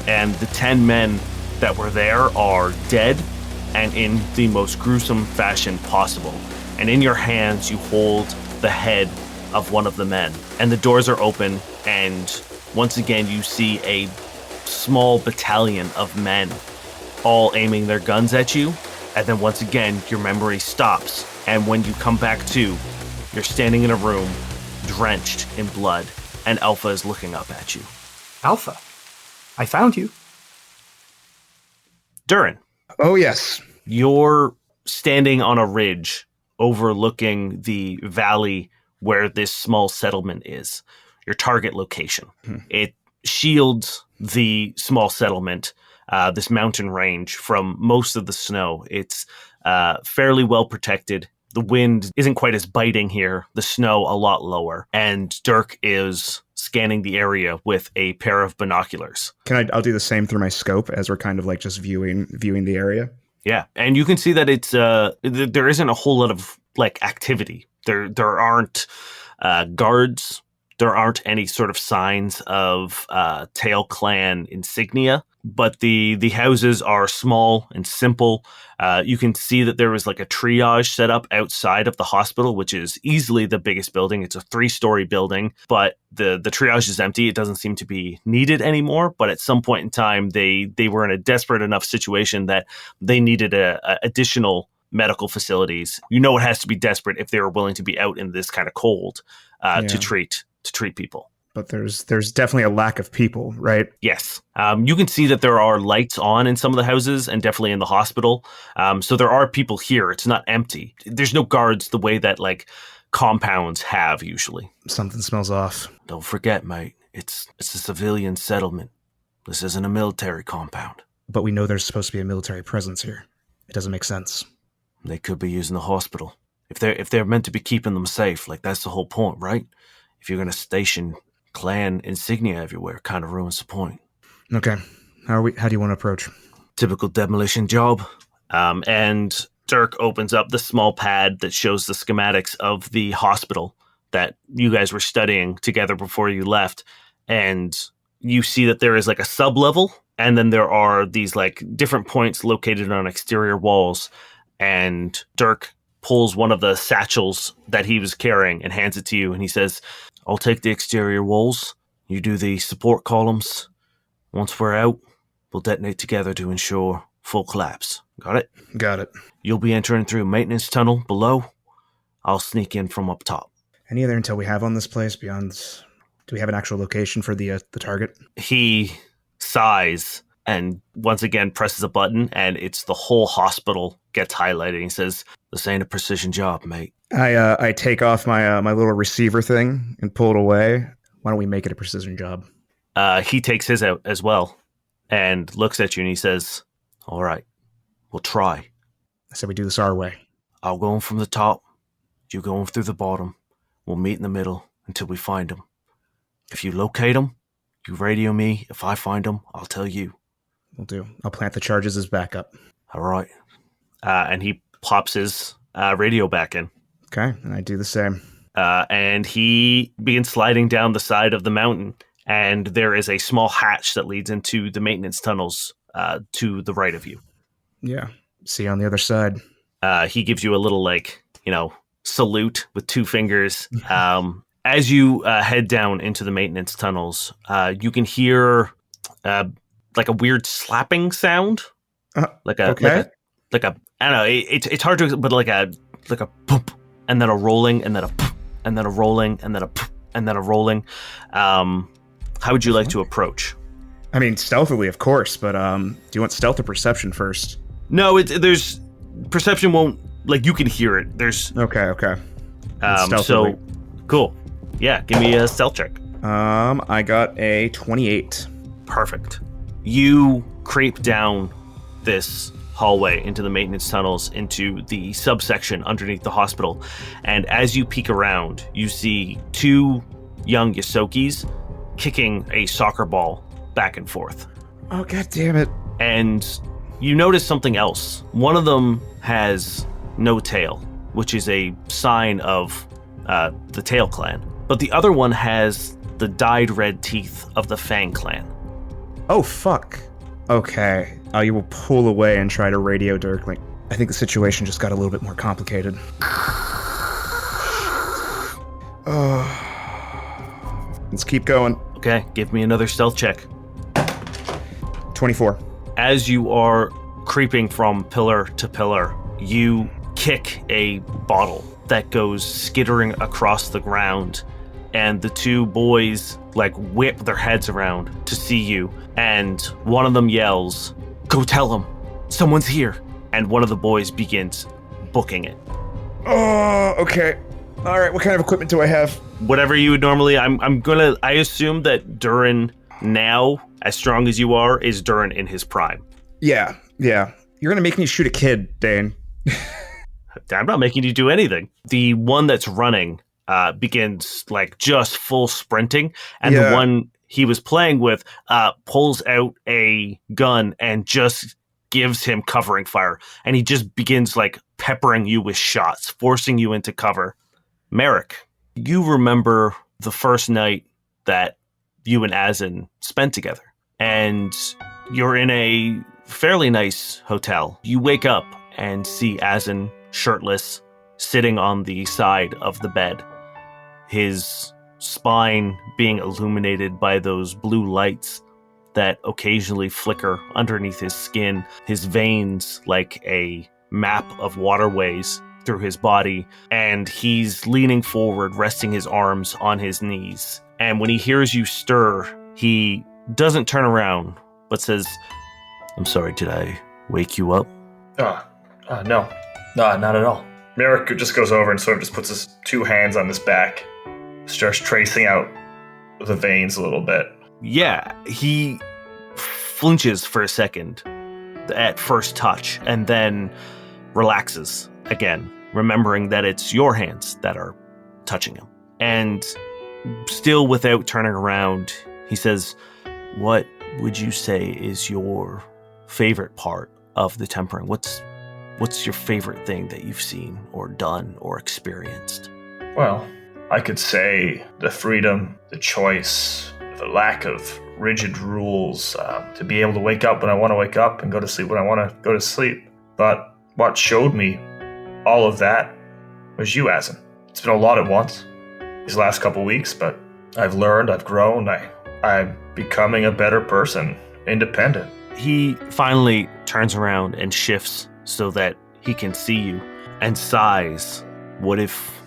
And the 10 men that were there are dead and in the most gruesome fashion possible. And in your hands, you hold the head of one of the men. And the doors are open, and once again, you see a small battalion of men all aiming their guns at you. And then once again, your memory stops. And when you come back to, you're standing in a room drenched in blood, and Alpha is looking up at you. Alpha, I found you. Durrin. Oh, yes. You're standing on a ridge overlooking the valley where this small settlement is, your target location. It shields the small settlement, this mountain range, from most of the snow. It's fairly well protected. The wind isn't quite as biting here, the snow a lot lower, and Dirk is scanning the area with a pair of binoculars. I'll do the same through my scope as we're kind of like just viewing the area. Yeah, and you can see that it's there isn't a whole lot of like activity. There aren't guards. There aren't any sort of signs of Tail Clan insignia, but the houses are small and simple. You can see that there was like a triage set up outside of the hospital, which is easily the biggest building. It's a 3-story building, but the triage is empty. It doesn't seem to be needed anymore. But at some point in time, they were in a desperate enough situation that they needed additional medical facilities. You know, it has to be desperate if they were willing to be out in this kind of cold to treat people. But there's definitely a lack of people, right? Yes. You can see that there are lights on in some of the houses and definitely in the hospital. So there are people here. It's not empty. There's no guards the way that like compounds have usually. Something smells off. Don't forget, mate. It's a civilian settlement. This isn't a military compound. But we know there's supposed to be a military presence here. It doesn't make sense. They could be using the hospital. If they're meant to be keeping them safe, like that's the whole point, right? If you're going to station clan insignia everywhere, kind of ruins the point. Okay. How do you want to approach? Typical demolition job. And Dirk opens up the small pad that shows the schematics of the hospital that you guys were studying together before you left. And you see that there is like a sub-level, and then there are these like different points located on exterior walls. And Dirk pulls one of the satchels that he was carrying and hands it to you, and he says, I'll take the exterior walls. You do the support columns. Once we're out, we'll detonate together to ensure full collapse. Got it? Got it. You'll be entering through a maintenance tunnel below. I'll sneak in from up top. Any other intel we have on this place beyond... Do we have an actual location for the target? He sighs and once again presses a button, and it's the whole hospital gets highlighted. He says, this ain't a precision job, mate. I take off my little receiver thing and pull it away. Why don't we make it a precision job? He takes his out as well and looks at you and he says, all right, we'll try. I said we do this our way. I'll go in from the top. You go in through the bottom. We'll meet in the middle until we find them. If you locate them, You radio me. If I find him, I'll tell you. Will do. I'll plant the charges as backup. All right. And he pops his radio back in. Okay, and I do the same. And he begins sliding down the side of the mountain. And there is a small hatch that leads into the maintenance tunnels to the right of you. Yeah. See you on the other side. He gives you a little, salute with 2 fingers. As you head down into the maintenance tunnels, you can hear like a weird slapping sound. I don't know. It's hard to, but like a poop, and then a rolling, and then a poop, and then a rolling, and then a poop, and then a rolling. How would you like to approach? I mean, stealthily, of course, but do you want stealth or perception first? No, there's perception won't, you can hear it. There's okay. So cool. Yeah, give me a stealth check. I got a 28. Perfect. You creep down this hallway into the maintenance tunnels into the subsection underneath the hospital, and as you peek around, you see 2 young Yosokis kicking a soccer ball back and forth. Oh, god damn it. And you notice something else. One of them has no tail, which is a sign of the Tail Clan. But the other one has the dyed red teeth of the Fang Clan. Oh, fuck. Okay. You will pull away and try to radio Dirk. I think the situation just got a little bit more complicated. Let's keep going. Okay, give me another stealth check. 24. As you are creeping from pillar to pillar, you kick a bottle that goes skittering across the ground, and the 2 boys whip their heads around to see you, and one of them yells, "Go tell him, someone's here," and one of the boys begins booking it. Oh, okay. All right, what kind of equipment do I have? Whatever you would normally, I assume that Durrin now, as strong as you are, is Durrin in his prime. Yeah. You're gonna make me shoot a kid, Dane. I'm not making you do anything. The one that's running begins just full sprinting, and the one he was playing with pulls out a gun and just gives him covering fire, and he just begins peppering you with shots, forcing you into cover. Merrick, you remember the first night that you and Azin spent together, and you're in a fairly nice hotel. You wake up and see Azin shirtless, sitting on the side of the bed, his spine being illuminated by those blue lights that occasionally flicker underneath his skin, his veins like a map of waterways through his body, and he's leaning forward, resting his arms on his knees. And when he hears you stir, he doesn't turn around, but says, "I'm sorry, did I wake you up?" No, not at all. Merrick just goes over and sort of just puts his 2 hands on his back, starts tracing out the veins a little bit. Yeah, he flinches for a second at first touch, and then relaxes again, remembering that it's your hands that are touching him. And still without turning around, he says, "What would you say is your favorite part of the tempering? What's your favorite thing that you've seen or done or experienced?" Well, I could say the freedom, the choice, the lack of rigid rules, to be able to wake up when I want to wake up and go to sleep when I want to go to sleep. But what showed me all of that was you, Azin. It's been a lot at once these last couple weeks, but I've learned, I've grown, I'm becoming a better person, independent. He finally turns around and shifts so that he can see you and sighs. What if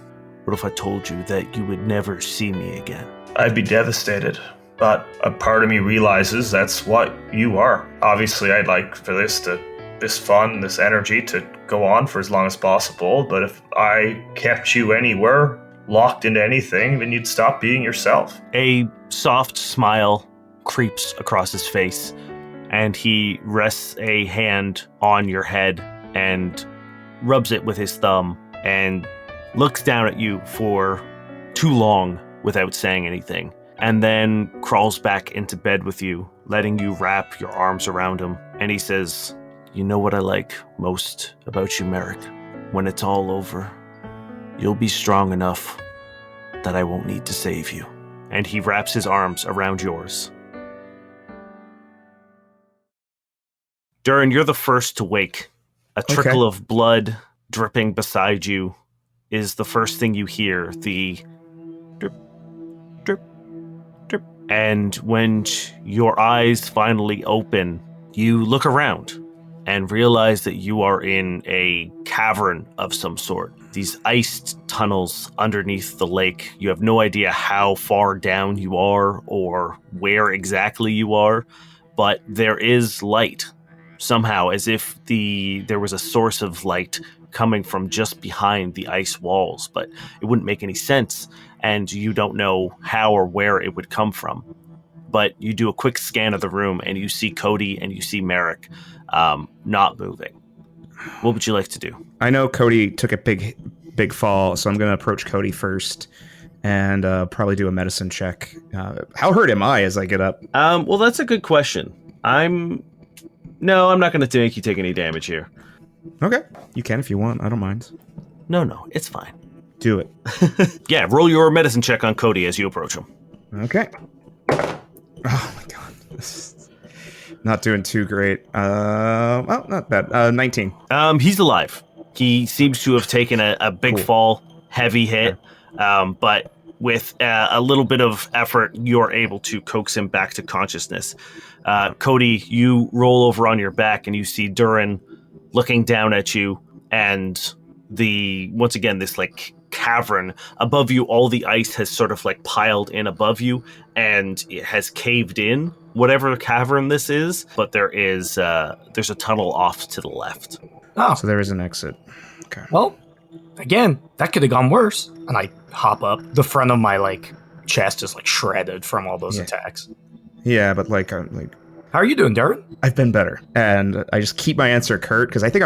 I told you that you would never see me again? I'd be devastated, but a part of me realizes that's what you are. Obviously, I'd like for this fun, this energy to go on for as long as possible, but if I kept you anywhere, locked into anything, then you'd stop being yourself. A soft smile creeps across his face, and he rests a hand on your head and rubs it with his thumb and looks down at you for too long without saying anything. and then crawls back into bed with you, letting you wrap your arms around him. And he says, "You know what I like most about you, Merrick? When it's all over, you'll be strong enough that I won't need to save you." And he wraps his arms around yours. Durrin, you're the first to wake. A trickle of blood dripping beside you is the first thing you hear. The drip, drip, drip. And when your eyes finally open, you look around and realize that you are in a cavern of some sort. These iced tunnels underneath the lake. You have no idea how far down you are or where exactly you are, but there is light. Somehow, as if there was a source of light coming from just behind the ice walls, but it wouldn't make any sense, and you don't know how or where it would come from. But you do a quick scan of the room, and you see Cody and you see Merrick not moving. What would you like to do? I know Cody took a big fall, so I'm going to approach Cody first and probably do a medicine check. How hurt am I as I get up? Well, that's a good question. No, I'm not going to make you take any damage here. Okay. You can if you want. I don't mind. No, it's fine. Do it. Yeah, roll your medicine check on Cody as you approach him. Okay. Oh, my God. This is not doing too great. Well, not bad. 19. He's alive. He seems to have taken a big fall, heavy hit, but with a little bit of effort, you're able to coax him back to consciousness. Cody, you roll over on your back and you see Durrin looking down at you, and once again, this like cavern above you, all the ice has sort of like piled in above you, and it has caved in, whatever cavern this is, but there's a tunnel off to the left. Oh, So there is an exit. Okay. well, again, that could have gone worse. And I hop up. The front of my chest is shredded from all those attacks. Yeah, but How are you doing, Durrin? I've been better, and I just keep my answer curt because I think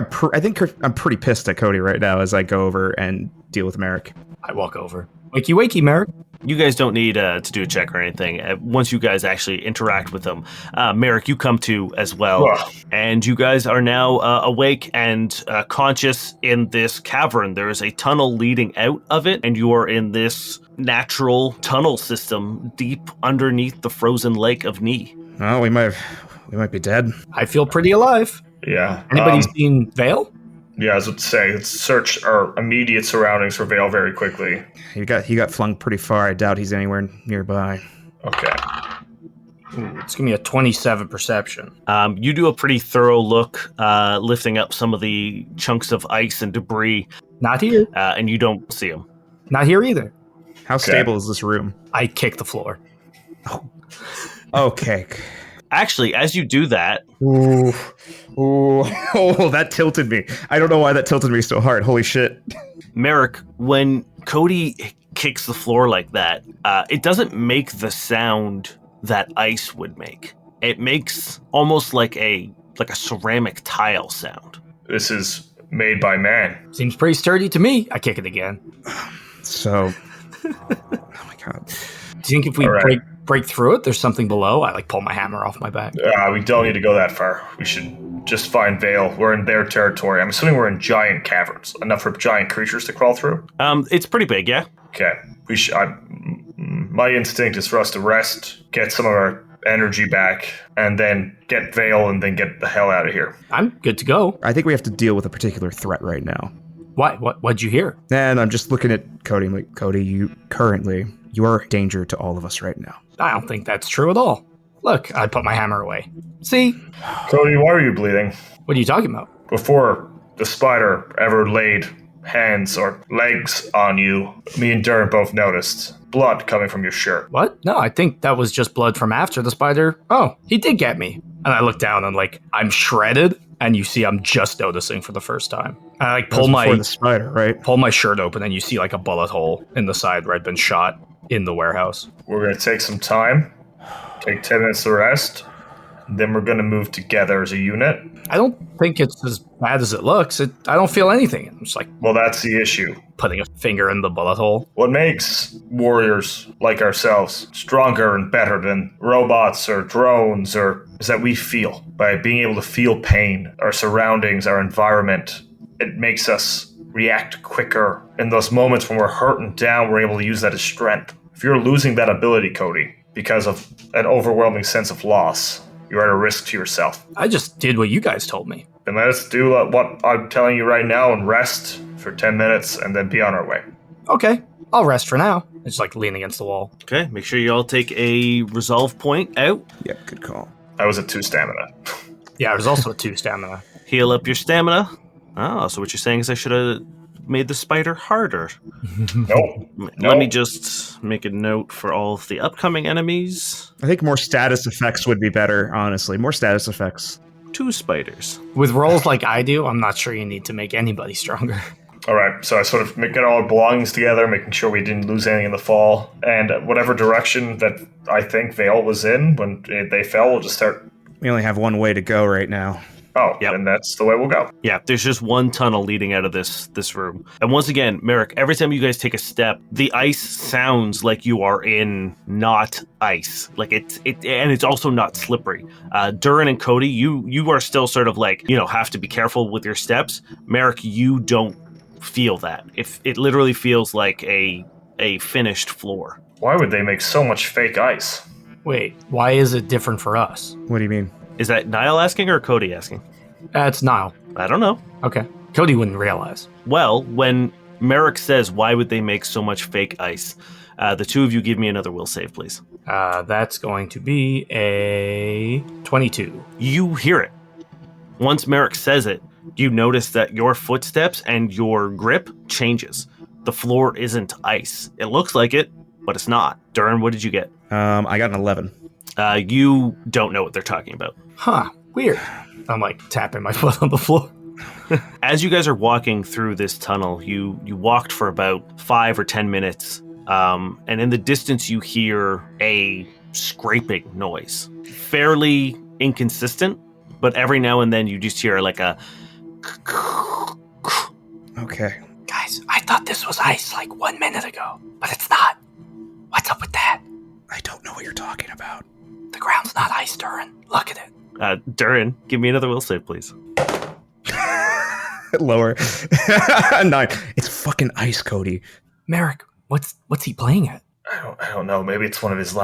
I'm pretty pissed at Cody right now as I go over and deal with Merrick. I walk over. Wakey, wakey, Merrick. You guys don't need to do a check or anything. Once you guys actually interact with them, Merrick, you come to as well. Ugh. And you guys are now awake and conscious in this cavern. There is a tunnel leading out of it, and you are in this natural tunnel system deep underneath the frozen lake of Ni. Oh, we might be dead. I feel pretty alive. Yeah. Anybody seen Vale? Yeah, I was about to say, let's search our immediate surroundings for Vale very quickly. He got flung pretty far. I doubt he's anywhere nearby. Okay. Ooh, it's gonna be a 27 perception. You do a pretty thorough look, lifting up some of the chunks of ice and debris, Not here. and you don't see them. Not here either. How stable is this room? I kick the floor. Okay. Actually, as you do that, Ooh. Oh, that tilted me. I don't know why that tilted me so hard. Holy shit. Merrick, when Cody kicks the floor like that, it doesn't make the sound that ice would make. It makes almost like a ceramic tile sound. This is made by man. Seems pretty sturdy to me. I kick it again. So, oh my God. Do you think if we All right. break through it, there's something below? I pull my hammer off my back. We don't need to go that far. We should just find Vale. We're in their territory. I'm assuming we're in giant caverns, enough for giant creatures to crawl through. It's pretty big, yeah? Okay. My instinct is for us to rest, get some of our energy back, and then get Vale, and then get the hell out of here. I'm good to go. I think we have to deal with a particular threat right now. Why? What'd you hear? And I'm just looking at Cody. I'm like, Cody, you are a danger to all of us right now. I don't think that's true at all. Look, I put my hammer away. See? Cody, why are you bleeding? What are you talking about? Before the spider ever laid hands or legs on you, me and Durrin both noticed blood coming from your shirt. What? No, I think that was just blood from after the spider. Oh, he did get me. And I look down and I'm shredded, and you see I'm just noticing for the first time. And I pull Before the spider, right? pull my shirt open, and you see a bullet hole in the side where I'd been shot in the warehouse. We're going to take some time, take 10 minutes to rest, then we're going to move together as a unit. I don't think it's as bad as it looks. I don't feel anything. I'm just like Well, that's the issue. putting a finger in the bullet hole. What makes warriors like ourselves stronger and better than robots or drones is that we feel. By being able to feel pain, our surroundings, our environment, it makes us react quicker. In those moments when we're hurt and down, we're able to use that as strength. If you're losing that ability, Cody, because of an overwhelming sense of loss, you're at a risk to yourself. I just did what you guys told me. Then let us do what I'm telling you right now and rest for 10 minutes and then be on our way. Okay, I'll rest for now. It's like leaning against the wall. Okay, make sure you all take a resolve point out. Yep, good call. I was at 2 stamina. Yeah, there's also a 2 stamina. Heal up your stamina. Oh, so what you're saying is I should have made the spider harder. No. Let me just make a note for all of the upcoming enemies. I think more status effects would be better, honestly. More status effects. 2 spiders. With rolls like I do, I'm not sure you need to make anybody stronger. All right, so I sort of get all our belongings together, making sure we didn't lose anything in the fall. And whatever direction that I think Vale was in when they fell, we'll just start. We only have one way to go right now. Oh, Yep. and that's the way we'll go. Yeah, there's just one tunnel leading out of this room. And once again, Merrick, every time you guys take a step, the ice sounds like you are in not ice. Like and it's also not slippery. Durrin and Cody, you are still sort of like, have to be careful with your steps. Merrick, you don't feel that. If it literally feels like a finished floor. Why would they make so much fake ice? Wait, why is it different for us? What do you mean? Is that Niall asking or Cody asking? It's Niall. I don't know. Okay. Cody wouldn't realize. Well, when Merrick says, why would they make so much fake ice? The two of you give me another will save, please. That's going to be a 22. You hear it. Once Merrick says it, you notice that your footsteps and your grip changes. The floor isn't ice. It looks like it, but it's not. Durrin, what did you get? I got an 11. You don't know what they're talking about. Huh, weird. I'm like tapping my foot on the floor. As you guys are walking through this tunnel, you walked for about 5 or 10 minutes, and in the distance you hear a scraping noise. Fairly inconsistent, but every now and then you just hear like a... Okay. Guys, I thought this was ice like 1 minute ago, but it's not. What's up with that? I don't know what you're talking about. The ground's not ice, Durrin. Look at it. Durrin, give me another will save, please. Lower. 9. It's fucking ice, Cody. Merrick, what's he playing at? I don't know. Maybe it's one of his,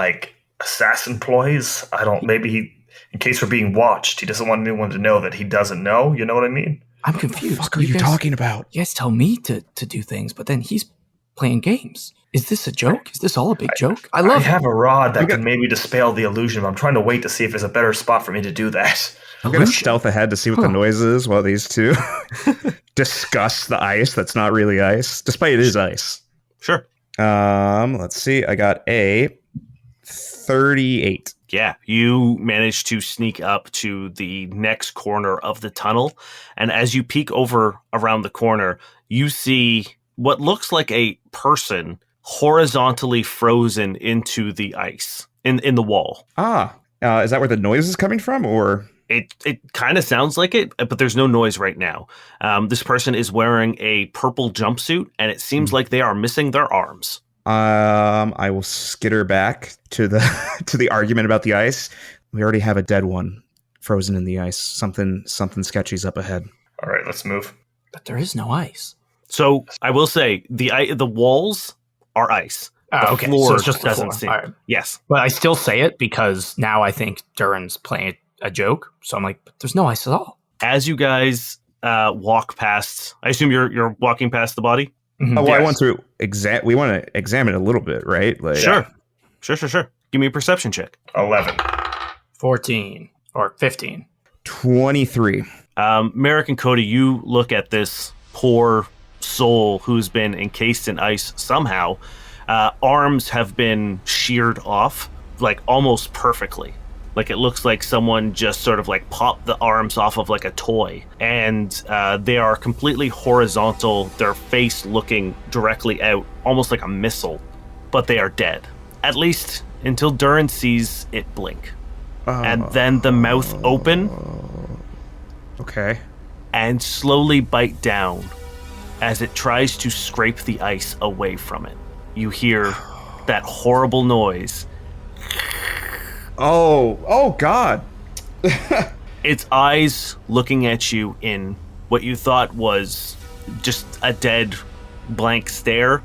assassin ploys. Maybe he, in case we're being watched, he doesn't want anyone to know that he doesn't know. You know what I mean? I'm confused. What the fuck are you talking about? You guys tell me to do things, but then he's playing games. Is this a joke? Is this all a big joke? I have a rod that can maybe dispel the illusion, but I'm trying to wait to see if there's a better spot for me to do that. I'm going to stealth ahead to see what the noise is while these two discuss the ice that's not really ice, despite it is ice. Sure. Let's see. I got a 38. Yeah, you managed to sneak up to the next corner of the tunnel, and as you peek over around the corner, you see what looks like a person horizontally frozen into the ice in the wall. Is that where the noise is coming from, or? It kind of sounds like it, but there's no noise right now. This person is wearing a purple jumpsuit, and it seems like they are missing their arms. I will skitter back to the argument about the ice. We already have a dead one frozen in the ice. Something sketchy's up ahead. All right, let's move. But there is no ice. So I will say the walls are ice. The floor so it's just the doesn't floor. seem. All right. Yes, But I still say it because now I think Durrin's playing a joke. So I'm like, but there's no ice at all. as you guys walk past, I assume you're walking past the body. Mm-hmm. Well, Yes. I want to we want to examine it a little bit, right? Like, Sure. Give me a perception check. 11. 14 or 15. 23. Merrick and Cody, you look at this poor soul who's been encased in ice somehow. Arms have been sheared off, like almost perfectly. Like it looks like someone just sort of like popped the arms off of like a toy. And they are completely horizontal, their face looking directly out, almost like a missile. But they are dead. At least until Durrin sees it blink. and then the mouth open Okay. and slowly bite down as it tries to scrape the ice away from it. You hear that horrible noise. Oh God. Its eyes looking at you in what you thought was just a dead blank stare,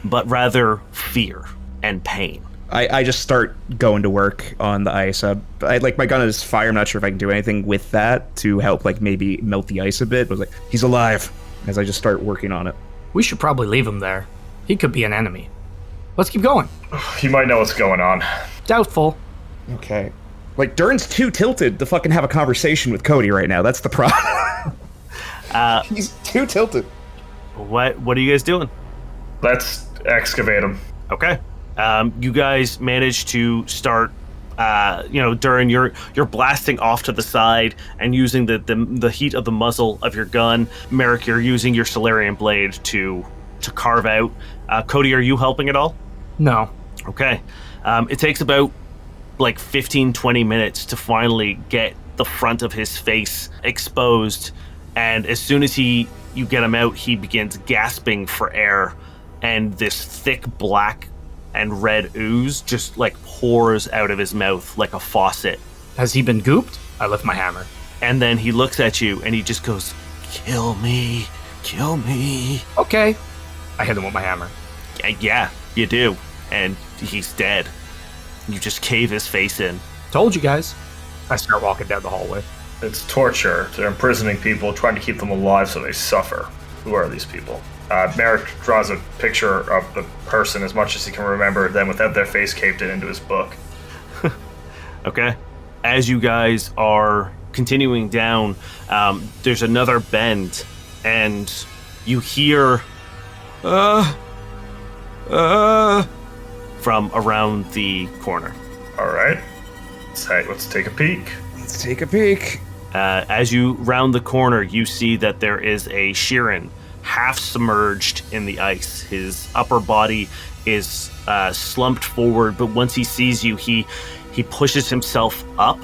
but rather fear and pain. I just start going to work on the ice. I like, my gun is fire. I'm not sure if I can do anything with that to help, like, maybe melt the ice a bit. But I was like, he's alive, as I just start working on it. We should probably leave him there. He could be an enemy. Let's keep going. He might know what's going on. Doubtful. Okay. Like, Durrin's too tilted to fucking have a conversation with Cody right now. That's the problem. He's too tilted. What are you guys doing? Let's excavate him. Okay. You guys managed to start, Durrin, you're blasting off to the side and using the heat of the muzzle of your gun. Merrick, you're using your Solarian blade to carve out. Cody, are you helping at all? No. Okay. It takes about like 15-20 minutes to finally get the front of his face exposed, and as soon as you get him out, he begins gasping for air, and this thick black and red ooze just like pours out of his mouth like a faucet. Has he been gooped? I lift my hammer. And then he looks at you and he just goes, "Kill me, kill me." Okay. I hit him with my hammer. Yeah, you do. And he's dead. You just cave his face in. Told you guys. I start walking down the hallway. It's torture. They're imprisoning people, trying to keep them alive so they suffer. Who are these people? Merrick draws a picture of the person as much as he can remember, then without their face caved in into his book. Okay. As you guys are continuing down, there's another bend, and you hear from around the corner. All right. Let's take a peek. Let's take a peek. As you round the corner, you see that there is a Sheeran half submerged in the ice. His upper body is slumped forward, but once he sees you, he pushes himself up,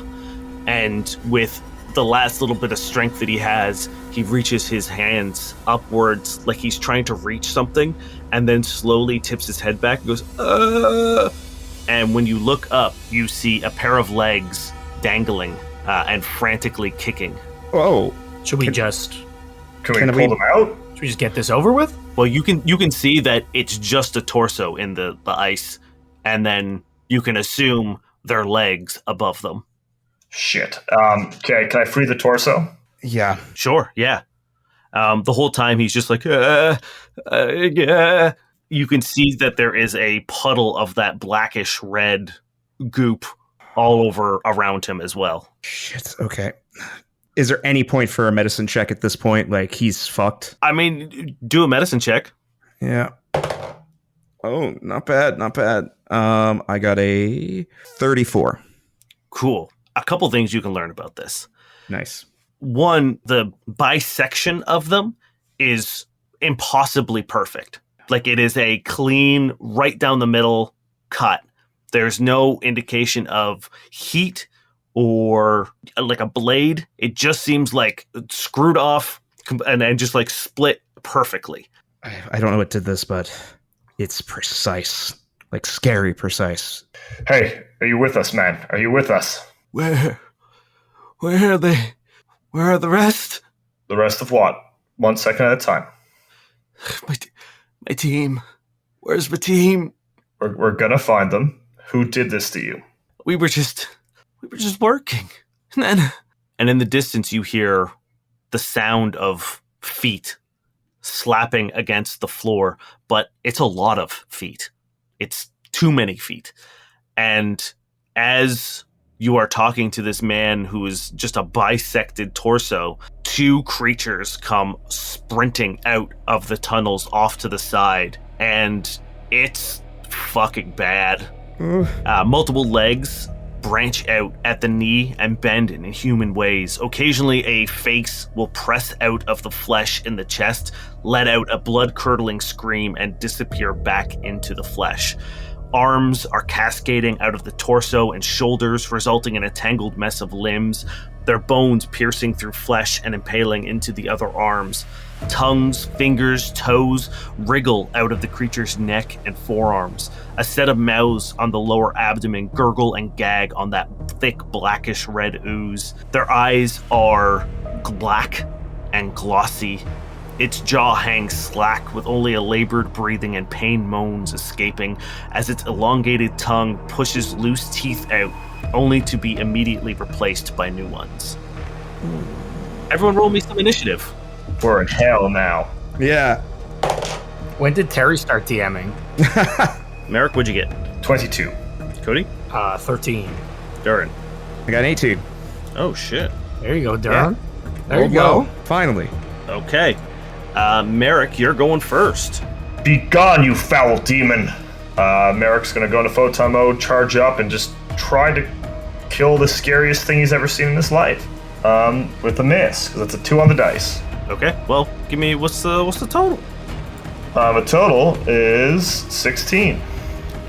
and with the last little bit of strength that he has, he reaches his hands upwards like he's trying to reach something, and then slowly tips his head back and goes, and when you look up, you see a pair of legs dangling and frantically kicking. Oh. Should we just... Can we pull them out? Should we just get this over with? Well, you can see that it's just a torso in the ice, and then you can assume they're legs above them. Shit. Okay, can I free the torso? Yeah. Sure, yeah. The whole time he's just like, yeah. You can see that there is a puddle of that blackish red goop all over around him as well. Shit, okay. Is there any point for a medicine check at this point? Like, he's fucked? I mean, do a medicine check. Yeah. Oh, not bad, not bad. I got a 34. Cool. A couple things you can learn about this. Nice. One, the bisection of them is impossibly perfect. Like, it is a clean, right down the middle cut. There's no indication of heat or like a blade. It just seems like screwed off and just like split perfectly. I don't know what did this, but it's precise. Like, scary precise. Hey, are you with us, man? Are you with us? Where are they? Where are the rest? The rest of what? 1 second at a time. My team. Where's my team? We're gonna find them. Who did this to you? We were just working. And in the distance you hear the sound of feet slapping against the floor, but it's a lot of feet. It's too many feet. And as you are talking to this man who is just a bisected torso, two creatures come sprinting out of the tunnels off to the side, and it's fucking bad. Multiple legs branch out at the knee and bend in inhuman ways. Occasionally, a face will press out of the flesh in the chest, let out a blood-curdling scream, and disappear back into the flesh. Arms are cascading out of the torso and shoulders, resulting in a tangled mess of limbs, their bones piercing through flesh and impaling into the other arms. Tongues, fingers, toes wriggle out of the creature's neck and forearms. A set of mouths on the lower abdomen gurgle and gag on that thick blackish red ooze. Their eyes are black and glossy. Its jaw hangs slack with only a labored breathing and pain moans escaping as its elongated tongue pushes loose teeth out, only to be immediately replaced by new ones. Everyone roll me some initiative. We're in hell now. Yeah. When did Terry start DMing? Merrick, what'd you get? 22. Cody? 13. Durrin? I got an 18. Oh, shit. There you go, Durrin. Yeah. There you go. Finally. Okay. Merrick, you're going first. Be gone, you foul demon! Merrick's gonna go into photon mode, charge up, and just try to kill the scariest thing he's ever seen in his life. With a miss, because it's a 2 on the dice. Okay, well, give me, what's the total? The total is 16.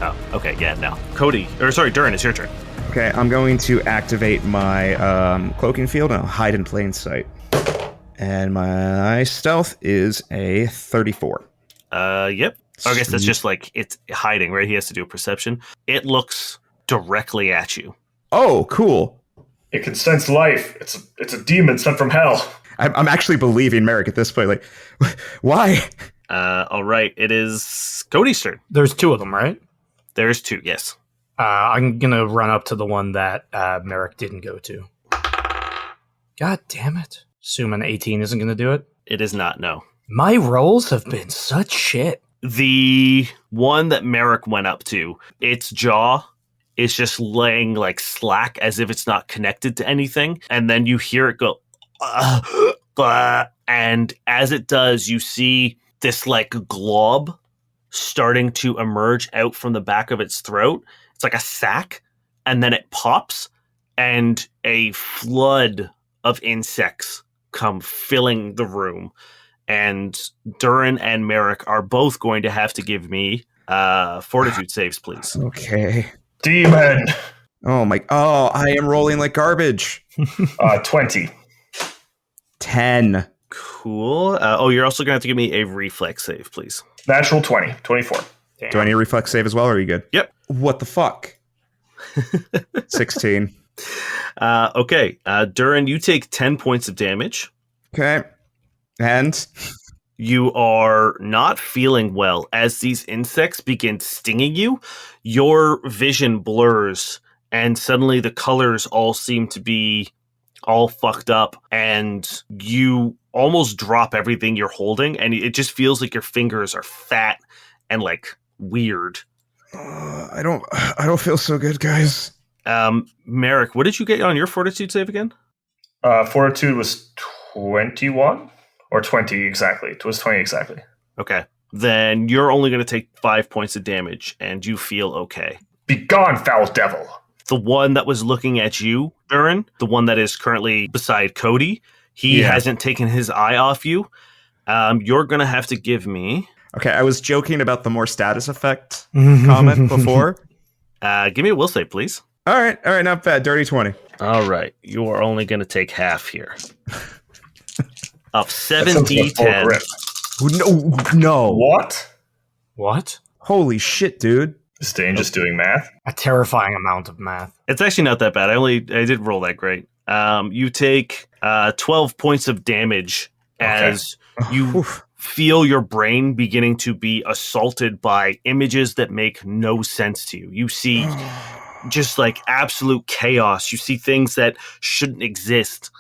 Oh, okay, yeah, no. Durrin, it's your turn. Okay, I'm going to activate my cloaking field and I'll hide in plain sight. And my stealth is a 34. Yep. I guess that's just like, it's hiding, right? He has to do a perception. It looks directly at you. Oh, cool. It can sense life. It's a demon sent from hell. I'm actually believing Merrick at this point. Like, why? All right, it is Cody's turn. There's 2 of them, right? There's 2, yes. I'm going to run up to the one that Merrick didn't go to. God damn it. Assuming 18 isn't going to do it? It is not, no. My rolls have been such shit. The one that Merrick went up to, its jaw is just laying like slack as if it's not connected to anything. And then you hear it go, and as it does, you see this like glob starting to emerge out from the back of its throat. It's like a sack, and then it pops, and a flood of insects come filling the room. And Durrin and Merrick are both going to have to give me fortitude saves, please. Okay. Demon! Oh, I am rolling like garbage. 20. 10. Cool. You're also going to have to give me a reflex save, please. Natural 20. 24. Damn. Do I need a reflex save as well, or are you good? Yep. What the fuck? 16. Okay. Durrin, you take 10 points of damage. Okay. And? You are not feeling well as these insects begin stinging you. Your vision blurs, and suddenly the colors all seem to be all fucked up, and you almost drop everything you're holding, and it just feels like your fingers are fat and like weird. I don't feel so good, guys. Merrick, what did you get on your fortitude save again? Fortitude was 21 or 20 exactly. It was 20 exactly. Okay. Then you're only going to take 5 points of damage, and you feel okay. Be gone, foul devil! The one that was looking at you, Durrin, the one that is currently beside Cody, he hasn't taken his eye off you. You're going to have to give me... Okay, I was joking about the more status effect comment before. Give me a will save, please. All right, not bad. Dirty 20. All right. You are only going to take half here. Of That sounds like a full 7d10. grip. No. What? Holy shit, dude. Is Dane just doing math? A terrifying amount of math. It's actually not that bad. I did roll that great. You take 12 points of damage as you feel your brain beginning to be assaulted by images that make no sense to you. You see just like absolute chaos. You see things that shouldn't exist.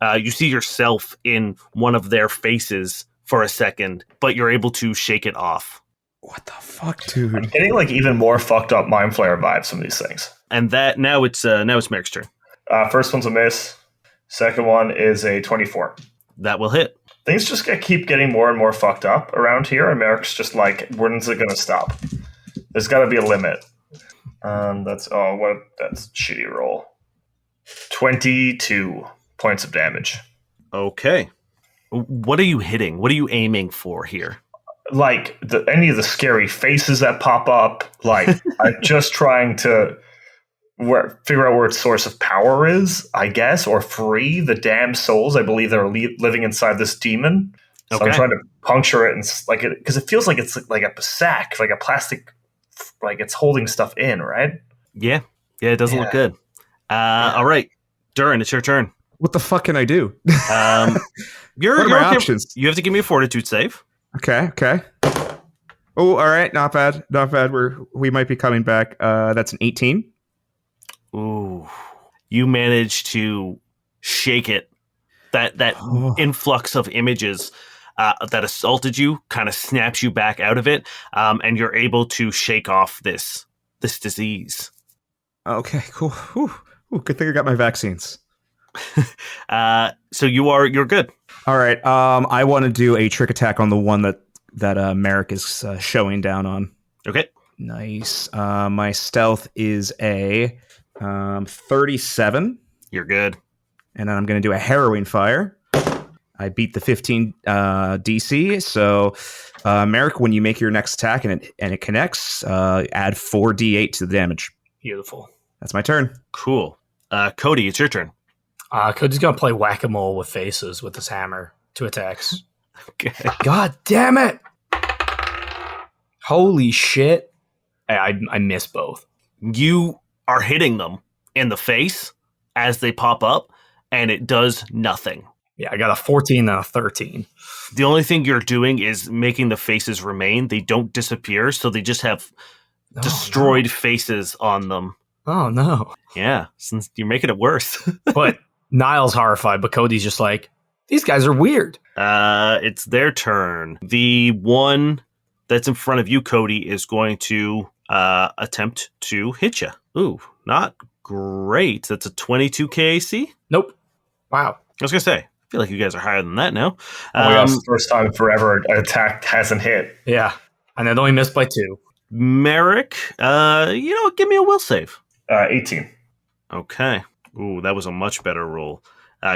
You see yourself in one of their faces for a second, but you're able to shake it off. What the fuck, dude? I'm getting like even more fucked up mind flare vibes from these things. And that now it's Merrick's turn. First one's a miss. Second one is a 24. That will hit. Things just keep getting more and more fucked up around here, and Merrick's just like, when's it gonna stop? There's got to be a limit. That's shitty roll. 22 points of damage. Okay. What are you hitting? What are you aiming for here? like any of the scary faces that pop up. Like I'm just trying to figure out where its source of power is, I guess, or free the damned souls. I believe they're living inside this demon. So Okay. I'm trying to puncture it and like it because it feels like it's like a sack, like a plastic, like it's holding stuff in, right? Yeah, it doesn't look good. All right, Durrin, it's your turn. What the fuck can I do? You're What are my okay. options? You have to give me a fortitude save. Okay. Oh, all right. Not bad. We might be coming back. That's an 18. Ooh, you managed to shake it. That influx of images that assaulted you kind of snaps you back out of it, and you're able to shake off this disease. Okay, cool. Whew. Ooh, good thing I got my vaccines. So you're good. All right. I want to do a trick attack on the one that Merrick is showing down on. Okay. Nice. My stealth is a 37. You're good. And then I'm going to do a harrowing fire. I beat the 15 DC. So, Merrick, when you make your next attack and it connects, add 4d8 to the damage. Beautiful. That's my turn. Cool. Cody, it's your turn. Cody's going to play whack-a-mole with faces with his hammer. 2 attacks. Okay. God damn it! Holy shit. I missed both. You are hitting them in the face as they pop up, and it does nothing. Yeah, I got a 14 and a 13. The only thing you're doing is making the faces remain. They don't disappear, so they just have destroyed faces on them. Oh, no. Yeah, since you're making it worse. But Niall's horrified, but Cody's just like, these guys are weird. It's their turn. The one that's in front of you, Cody, is going to attempt to hit you. Ooh, not great. That's a 22 KAC. Nope. Wow. I was going to say, I feel like you guys are higher than that now. Oh my gosh, first time in forever an attack hasn't hit. Yeah. And it only missed by 2. Merrick, give me a will save. 18. Okay. Ooh, that was a much better roll.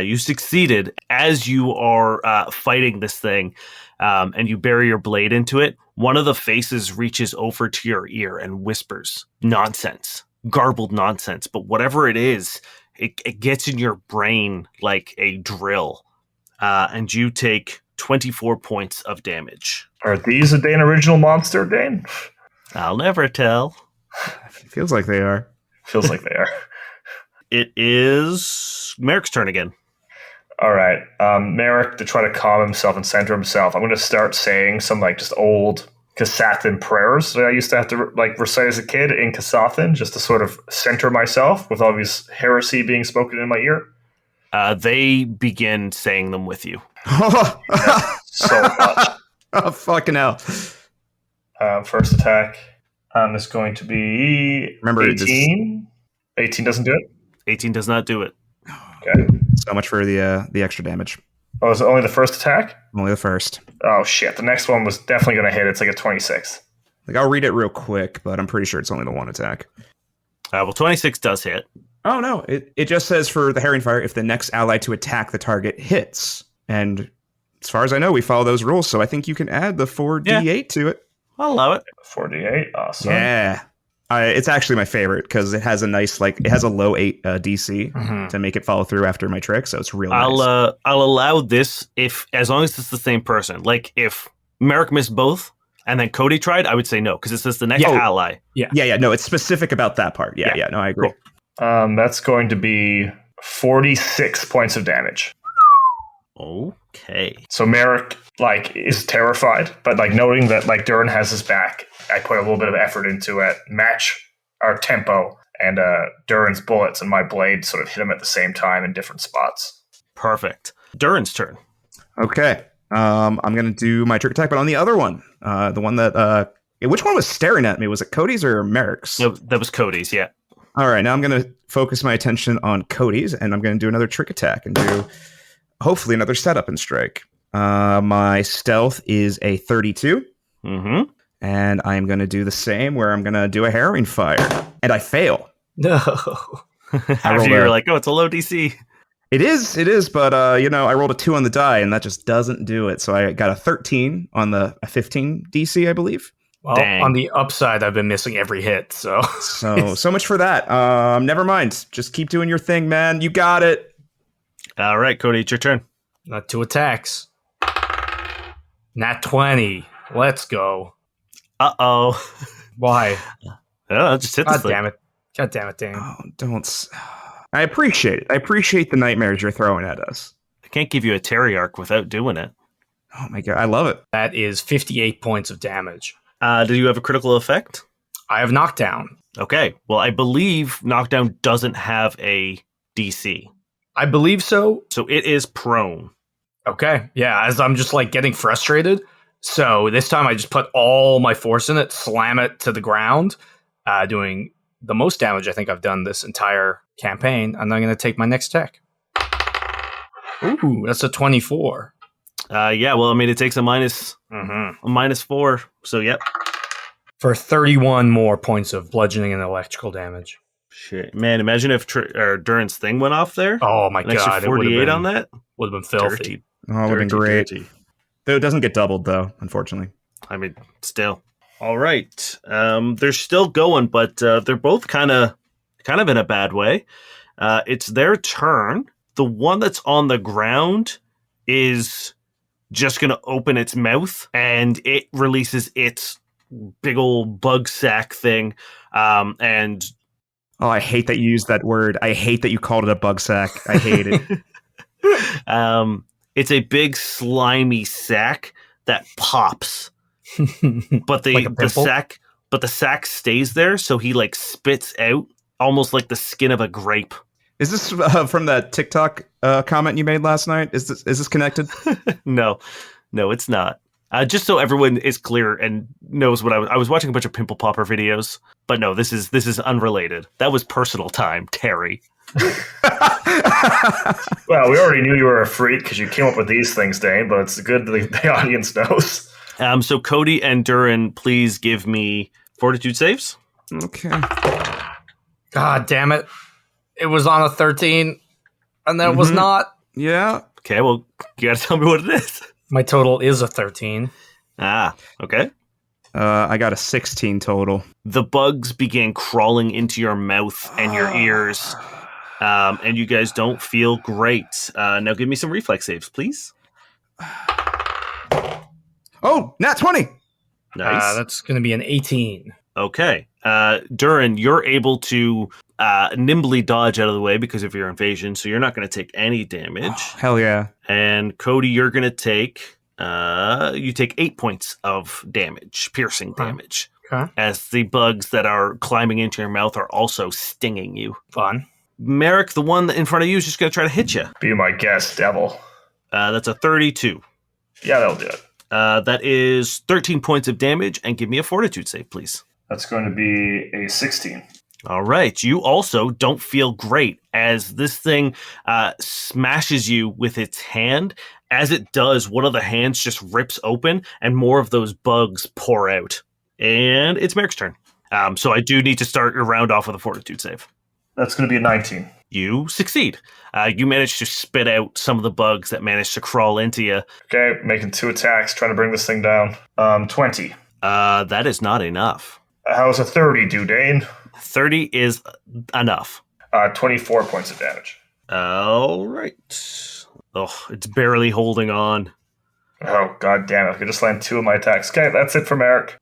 You succeeded as you are fighting this thing, and you bury your blade into it. One of the faces reaches over to your ear and whispers nonsense, garbled nonsense. But whatever it is, it gets in your brain like a drill, and you take 24 points of damage. Are these a Dane original monster, Dane? I'll never tell. Feels like they are. Feels like they are. It is Merrick's turn again. All right. Merrick, to try to calm himself and center himself, I'm going to start saying some like just old Kasathan prayers that I used to have to like recite as a kid in Kasathan just to sort of center myself with all these heresy being spoken in my ear. They begin saying them with you. So much. Oh, fucking hell. First attack is going to be Remember, 18. 18 doesn't do it? 18 does not do it. Okay. So much for the extra damage. Oh, is it only the first attack? Only the first. Oh, shit. The next one was definitely going to hit. It's like a 26. Like, I'll read it real quick, but I'm pretty sure it's only the one attack. Well, 26 does hit. Oh, no. It just says for the harrowing fire, if the next ally to attack the target hits. And as far as I know, we follow those rules, so I think you can add the 4d8 to it. I'll allow it. 48. Awesome. Yeah. It's actually my favorite because it has a nice, it has a low 8 DC to make it follow through after my trick, so it's real nice. I'll allow this as long as it's the same person. Like if Merrick missed both and then Cody tried, I would say no because it says the next ally. Yeah. No, it's specific about that part. Yeah. No, I agree. Cool. That's going to be 46 points of damage. Okay. So Merrick is terrified, but knowing that Durrin has his back, I put a little bit of effort into it, match our tempo, and Durrin's bullets and my blade sort of hit him at the same time in different spots. Perfect. Durrin's turn. Okay. I'm gonna do my trick attack, but on the other one, the one that which one was staring at me? Was it Cody's or Merrick's? No, that was Cody's. Yeah. All right. Now I'm gonna focus my attention on Cody's, and I'm gonna do another trick attack and do hopefully another setup and strike. My stealth is a 32. Mm-hmm. And I'm going to do the same where I'm going to do a harrowing fire. And I fail. No. After you're like, oh, it's a low DC. It is, but I rolled a 2 on the die, and that just doesn't do it. So I got a 13 on a 15 DC, I believe. Well, Dang. on the upside, I've been missing every hit, so So much for that. Never mind. Just keep doing your thing, man. You got it. All right, Cody, it's your turn. not 2 attacks. Nat 20. Let's go. Uh-oh. Why? Oh, just hit this God thing. damn it. God damn it, Dan. Oh, don't. I appreciate it. I appreciate the nightmares you're throwing at us. I can't give you a Terriarch without doing it. Oh my god, I love it. That is 58 points of damage. Do you have a critical effect? I have knockdown. Okay. Well, I believe knockdown doesn't have a DC. I believe so. So it is prone. Okay. Yeah, as I'm just like getting frustrated. So this time I just put all my force in it, slam it to the ground, doing the most damage I think I've done this entire campaign. And I'm going to take my next attack. Ooh, that's a 24. Yeah, well, I mean, it takes a -4. So, yep. For 31 more points of bludgeoning and electrical damage. Shit. Man, imagine if Durrin's thing went off there. Oh my An extra god. 48 on that? Would have been filthy. Dirty. Oh, it would have been Dirty, great. dirty. Though it doesn't get doubled, though, unfortunately. I mean, still. All right. They're still going, but they're both kind of in a bad way. It's their turn. The one that's on the ground is just going to open its mouth, and it releases its big old bug sack thing. And Oh, I hate that you used that word. I hate that you called it a bug sack. I hate it. it's a big slimy sack that pops. But Like a pimple? the sack stays there, so he like spits out almost like the skin of a grape. Is this from that TikTok comment you made last night? Is this connected? No, it's not. Just so everyone is clear and knows what I was watching a bunch of pimple popper videos, but no, this is unrelated. That was personal time, Terry. Well, we already knew you were a freak because you came up with these things, Dane, but it's good that the audience knows. So Cody and Durrin, please give me fortitude saves. Okay. God damn it. It was on a 13, and then it was not. Yeah. Okay, well, you gotta tell me what it is. My total is a 13. Okay. I got a 16 total. The bugs began crawling into your mouth and your ears, and you guys don't feel great. Now give me some reflex saves, please. Oh, nat 20. Nice. That's going to be an 18. Okay. Durrin, you're able to nimbly dodge out of the way because of your invasion, so you're not going to take any damage. Hell yeah. And Cody, you're going to take 8 points of damage, piercing damage, Okay. as the bugs that are climbing into your mouth are also stinging you. Fun. Merrick, the one in front of you, is just going to try to hit you. Be my guest, devil. That's a 32. Yeah, that'll do it. That is 13 points of damage, and give me a fortitude save, please. That's going to be a 16. All right. You also don't feel great as this thing smashes you with its hand. As it does, one of the hands just rips open and more of those bugs pour out. And it's Merrick's turn. So I do need to start your round off with a fortitude save. That's going to be a 19. You succeed. You manage to spit out some of the bugs that managed to crawl into you. Okay, making 2 attacks, trying to bring this thing down. 20. That is not enough. How's a 30 do, Dane? 30 is enough. 24 points of damage. All right. Oh, it's barely holding on. Oh, god damn it. I could just land 2 of my attacks. Okay, that's it from Merrick.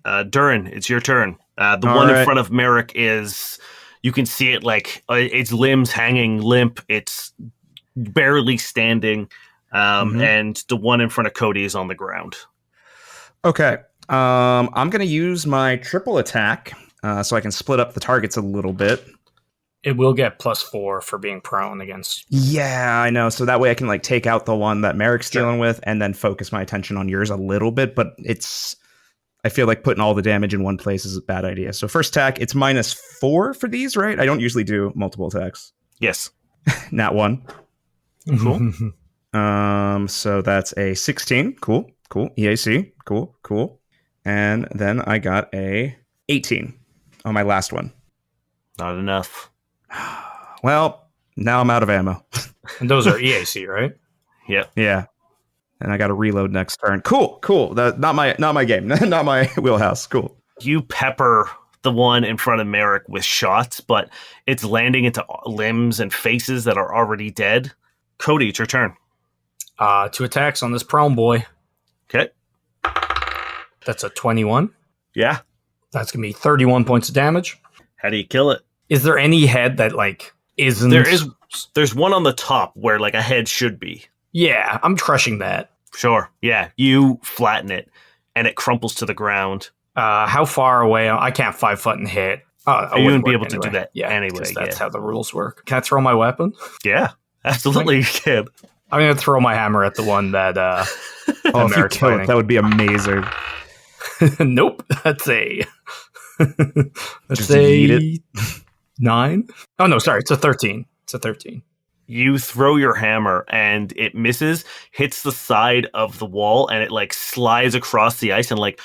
Durrin, it's your turn. The All one in right. front of Merrick is, you can see it like its limbs hanging limp. It's barely standing. And the one in front of Cody is on the ground. Okay. I'm going to use my triple attack so I can split up the targets a little bit. It will get +4 for being prone against. Yeah, I know. So that way I can like take out the one that Merrick's dealing with and then focus my attention on yours a little bit. But I feel like putting all the damage in one place is a bad idea. So first attack, it's -4 for these, right? I don't usually do multiple attacks. Yes. Nat 1. Cool. So that's a 16. Cool. EAC. Cool. And then I got a 18 on my last one. Not enough. Well, Now I'm out of ammo. And those are EAC, right? Yep. Yeah. And I got to reload next turn. Cool. Not my game. Not my wheelhouse. Cool. You pepper the one in front of Merrick with shots, but it's landing into limbs and faces that are already dead. Cody, it's your turn. 2 attacks on this prone boy. Okay. That's a 21. Yeah. That's going to be 31 points of damage. How do you kill it? Is there any head that, like, isn't... There's one on the top where, like, a head should be. Yeah, I'm crushing that. Sure. Yeah. You flatten it, and it crumples to the ground. How far away? I can't 5 foot and hit. You wouldn't be able to do that anyway. That's how the rules work. Can I throw my weapon? Yeah, absolutely you can. I'm going to throw my hammer at the one that if you kill it, that would be amazing. Nope. That's a... Just eat it. 9? Oh, no, sorry. It's a 13. It's a 13. You throw your hammer and it misses, hits the side of the wall, and it like slides across the ice, and like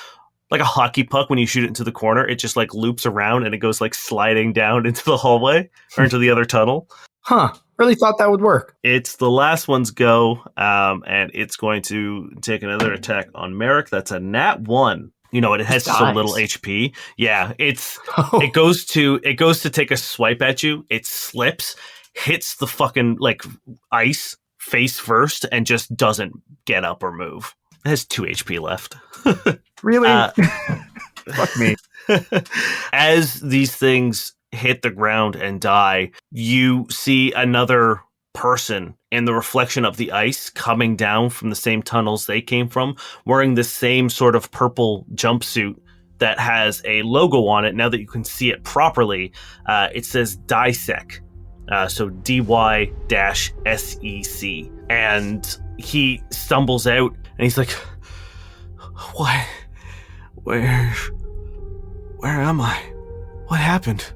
a hockey puck when you shoot it into the corner, it just like loops around and it goes like sliding down into the hallway or into the other tunnel. Huh. Really thought that would work. It's the last one's go, and it's going to take another attack on Merrick. That's a nat 1. You know, it has so little HP. Yeah, it goes to take a swipe at you. It slips, hits the fucking like ice face first, and just doesn't get up or move. It has 2 HP left. Really? Fuck me. As these things hit the ground and die, you see another person in the reflection of the ice coming down from the same tunnels they came from, wearing the same sort of purple jumpsuit that has a logo on it. Now that you can see it properly, it says DISEC. So DY-SEC. And he stumbles out and he's like, what? Where am I? What happened?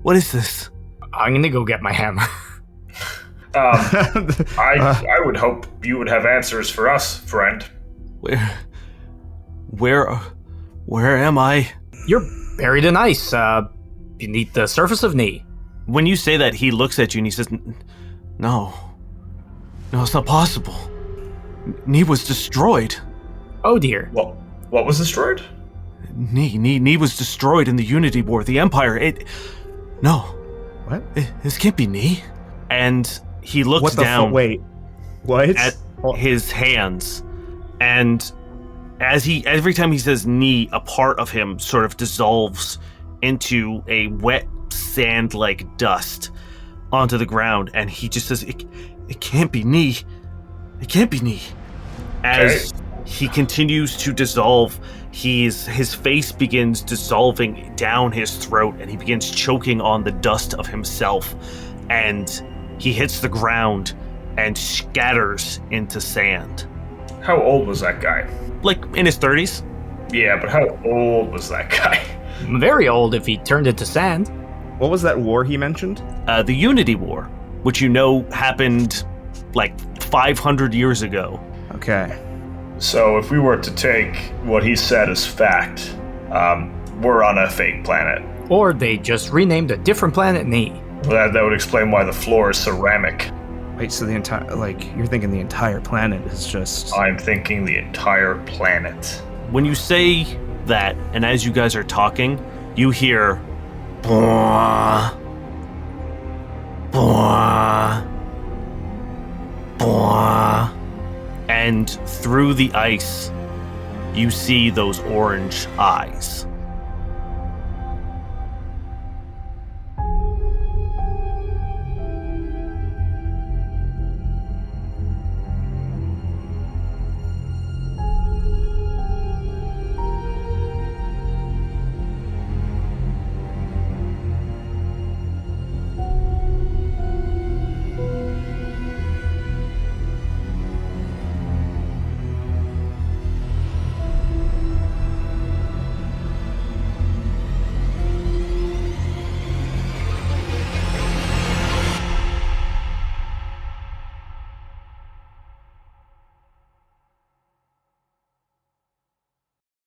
What is this? I'm going to go get my hammer. I would hope you would have answers for us, friend. Where am I? You're buried in ice, beneath the surface of Ni. When you say that, he looks at you and he says, No, it's not possible. Ni was destroyed. Oh dear. Well, what was destroyed? Ni was destroyed in the Unity War. The Empire, no. What? This can't be Ni. And he looks down wait. What? At his hands, and every time he says Ni, a part of him sort of dissolves into a wet sand-like dust onto the ground, and he just says, it can't be Ni. It can't be Ni. As he continues to dissolve, his face begins dissolving down his throat, and he begins choking on the dust of himself, and he hits the ground and scatters into sand. How old was that guy? Like in his 30s. Yeah, but how old was that guy? Very old if he turned into sand. What was that war he mentioned? The Unity War, which you know happened like 500 years ago. Okay. So if we were to take what he said as fact, we're on a fake planet. Or they just renamed a different planet Ni. Well, that would explain why the floor is ceramic. Wait, so the entire, you're thinking the entire planet is just... I'm thinking the entire planet. When you say that, and as you guys are talking, you hear... Blah, blah, blah. And through the ice, you see those orange eyes.